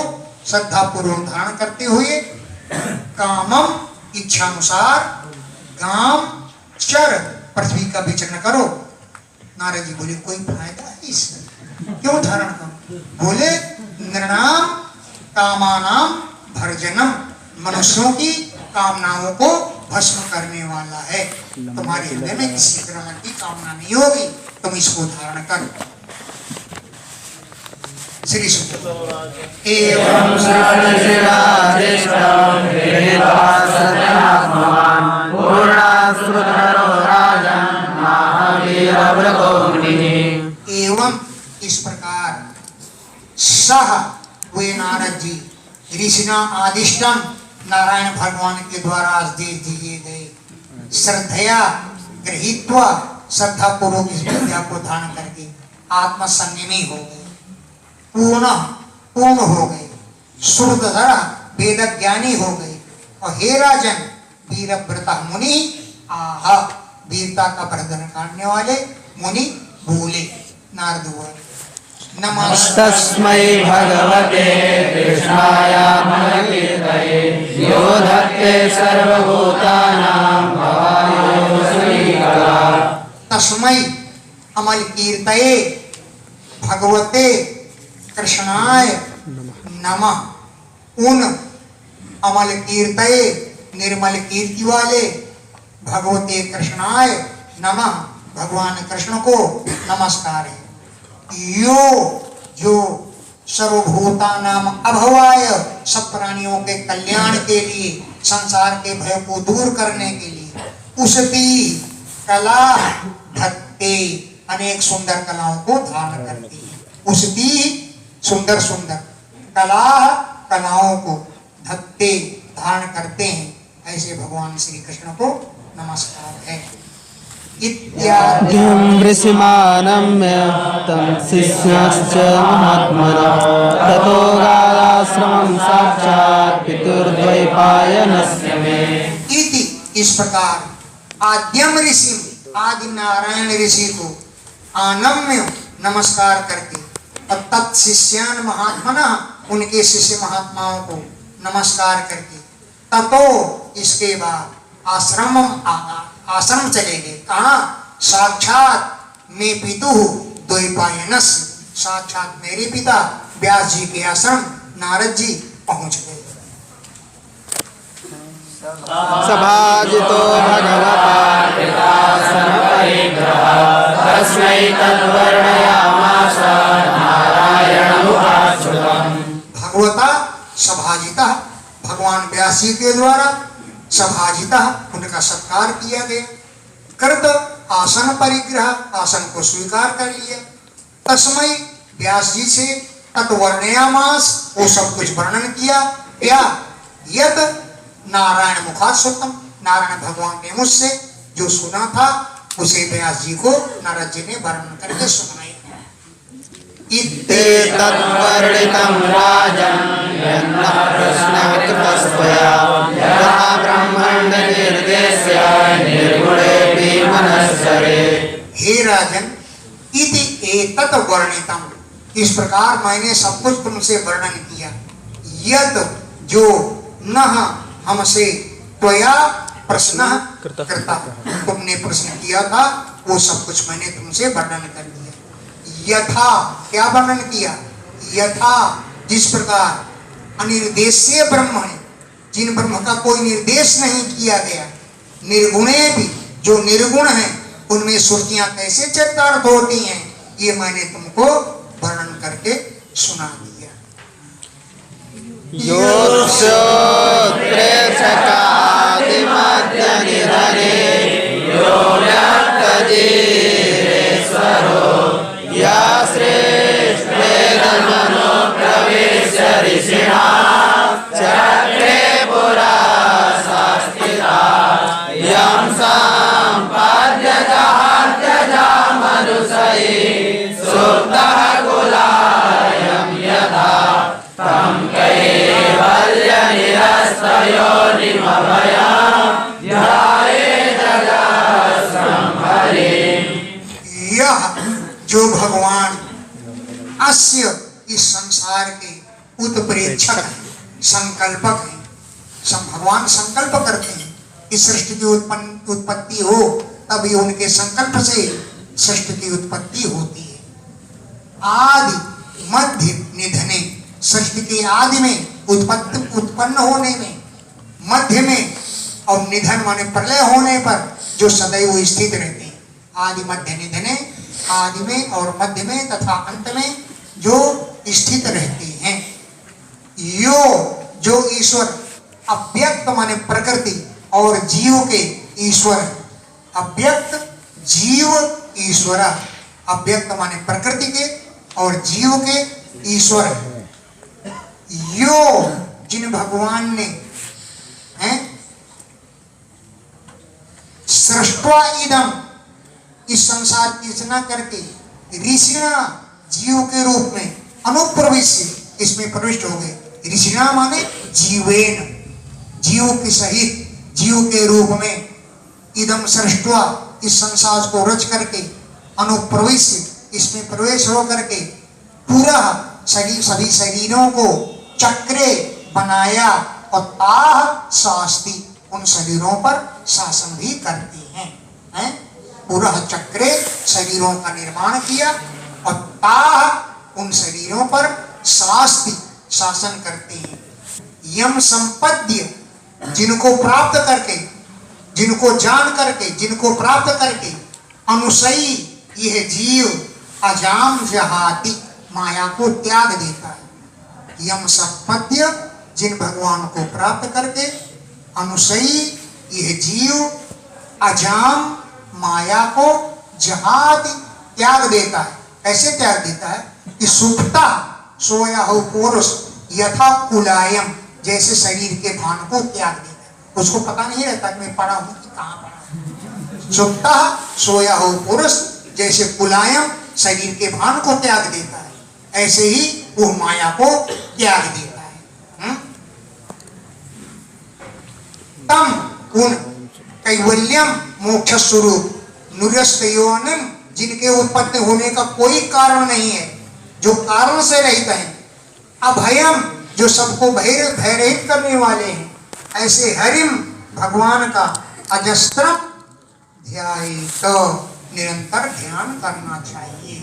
Speaker 2: श्रद्धा पूर्वक धारण करते हुए कामम, इच्छा अनुसार गाम चर, पृथ्वी का विचरण करो। नारद जी बोले कोई फायदा है इसमें, क्यों धारण करो? बोले नृणाम कामानाम भर्जनम, मनुष्यों की कामनाओं को भस्म करने वाला है। तुम्हारे हृदय में किसी तरह की कामना नहीं होगी, तुम इसको धारण करो। श्री सुत एवं एवं, इस प्रकार सह वे नारद जी ऋषिना आदिष्टम, नारायण भगवान के द्वारा आदेश दिए गए, श्रद्धया गृहीत्वा, श्रद्धा पूर्वक इस विद्या को धारण करके आत्मसंयमी हो गए, पूर्ण हो गए, श्रुतधर वेद ज्ञानी हो गए। और हे राजन, वीरव्रता मुनि आह, वीरता का प्रदर्शन करने वाले मुनि बोले। नारद बोले
Speaker 1: तस्मै भगवते कृष्णाय मनकीर्तये यो धत्ते सर्वभूतानां भवायोऽस्मीकला।
Speaker 2: तस्मै अमल कीर्तये भगवते कृष्णाय नमः, उन अमल कीर्तये निर्मल कीर्ति वाले भगवते कृष्णाय नमः, भगवान कृष्ण को नमस्कार है। यो, जो सर्वभूता नाम अभवाय, सब प्राणियों के कल्याण के लिए, संसार के भय को दूर करने के लिए, उसकी कला धत्ते, अनेक सुंदर कलाओं को धारण करती है। उसकी सुंदर सुंदर कलाओं को धत्ते, धारण करते हैं, ऐसे भगवान श्री कृष्ण को नमस्कार है।
Speaker 1: ऋषिमानम्य तं शिष्यश्च महात्मनः ततो गादाश्रमं साक्षात् पितुर्द्वैपायनस्य मे।
Speaker 2: इति, इस प्रकार आद्यम ऋषि, आदि नारायण ऋषि को आनम्य नमस्कार करके, और तत्शिष्यान महात्मना, उनके शिष्य महात्माओं को नमस्कार करके, ततो, इसके बाद आश्रम चले गए। कहा? साक्षात में पितु द्वैपायनस, साक्षात मेरे पिता व्यास जी के आश्रम नारद जी पहुंच गए।
Speaker 1: सभाजितो भगवता तस्मै तद्वर्णयामास नारायणमुखाच्युतम्।
Speaker 2: भगवता सभाजिता, भगवान व्यास जी के द्वारा सभाजिता, उनका सत्कार किया गया। कृत आसन परिग्रह, आसन को स्वीकार कर लिया। तस्मै, व्यास जी से तत्वर्णयामास, वो सब कुछ वर्णन किया। क्या? यद नारायण मुखाश्वतम, नारायण भगवान ने मुझसे जो सुना था उसे व्यास जी को नारद जी ने वर्णन करके सुनाया।
Speaker 1: ते तद्वर्णितं राजन् यन्नः प्रश्नः कृतस्त्वया यथा ब्रह्माण्ड निर्देश्य निर्गुणेऽपि मनस्सरे।
Speaker 2: हे राजन, इति एतत् वर्णितम्, इस प्रकार मैंने सब कुछ तुमसे वर्णन किया। यद जो नः हमसे त्वया प्रश्न करता, तुमने प्रश्न किया था वो सब कुछ मैंने तुमसे वर्णन कर दिया। यथा क्या वर्णन किया? यथा जिस प्रकार अनिर्देश्य ब्रह्म है, जिन ब्रह्म का कोई निर्देश नहीं किया गया, निर्गुणे भी जो निर्गुण है उनमें श्रुतियां कैसे चरितार्थ होती हैं, ये मैंने तुमको वर्णन करके सुना दिया। यह जो भगवान अस्य इस संसार के उत्प्रेक्षक है, संकल्पक है। भगवान संकल्प करते हैं इस सृष्टि की उत्पत्ति हो, तभी उनके संकल्प से सृष्टि की उत्पत्ति होती है। आदि मध्य निधने, सृष्टि के आदि में उत्पन्न होने में, मध्य में और निधन माने प्रलय होने पर जो सदैव स्थित रहते हैं। आदि मध्य निधने, आदि में और मध्य में तथा अंत में जो स्थित रहते हैं। यो जो ईश्वर अव्यक्त माने प्रकृति और जीव के ईश्वर, अव्यक्त जीव ईश्वर, अव्यक्त माने प्रकृति के और जीव के ईश्वर। यो जिन भगवान ने सृष्टवा इदम, इस संसार की रचना करके ऋषिणा जीव के रूप में अनुप्रविश्य, इसमें प्रविष्ट हो गए। ऋषिणा माने जीवेन, जीव के सहित जीव के रूप में इदम सृष्टवा, इस संसार को रच करके अनुप्रविश्य, इसमें प्रवेश हो करके पूरा सभी शरीरों को चक्रे बनाया और ताह शास्ति, उन शरीरों पर शासन भी करते हैं। पूरा चक्रे शरीरों का निर्माण किया और ताह उन शरीरों पर शास्ति, शासन करते हैं। यम संपद्य, जिनको प्राप्त करके, जिनको जान करके, जिनको प्राप्त करके अनुसयी यह जीव अजाम जहाती, माया को त्याग देता है। यम संपद्य, जिन भगवान को प्राप्त करके अनुसयी यह जीव अजाम माया को जहाती त्याग देता है। कैसे त्याग देता है कि सुप्ता सोया हो पुरुष यथा कुलायम, जैसे शरीर के भान को त्याग देता है। उसको पता नहीं रहता कि मैं पड़ा हूं कि कहां पड़ा। सुप्ता सोया हो पुरुष जैसे कुलायम शरीर के भान को त्याग देता है, ऐसे ही वो माया को त्याग देता है। तम उन कैवल्यम मोक्ष स्वरूप नुरस्तयोनिम, जिनके उत्पत्ति होने का कोई कारण नहीं है, जो कारण से रहित हैं। अभयम, जो सबको भयरहित करने वाले हैं, ऐसे हरिम भगवान का अजस्त्रम ध्यायेत, निरंतर ध्यान करना चाहिए।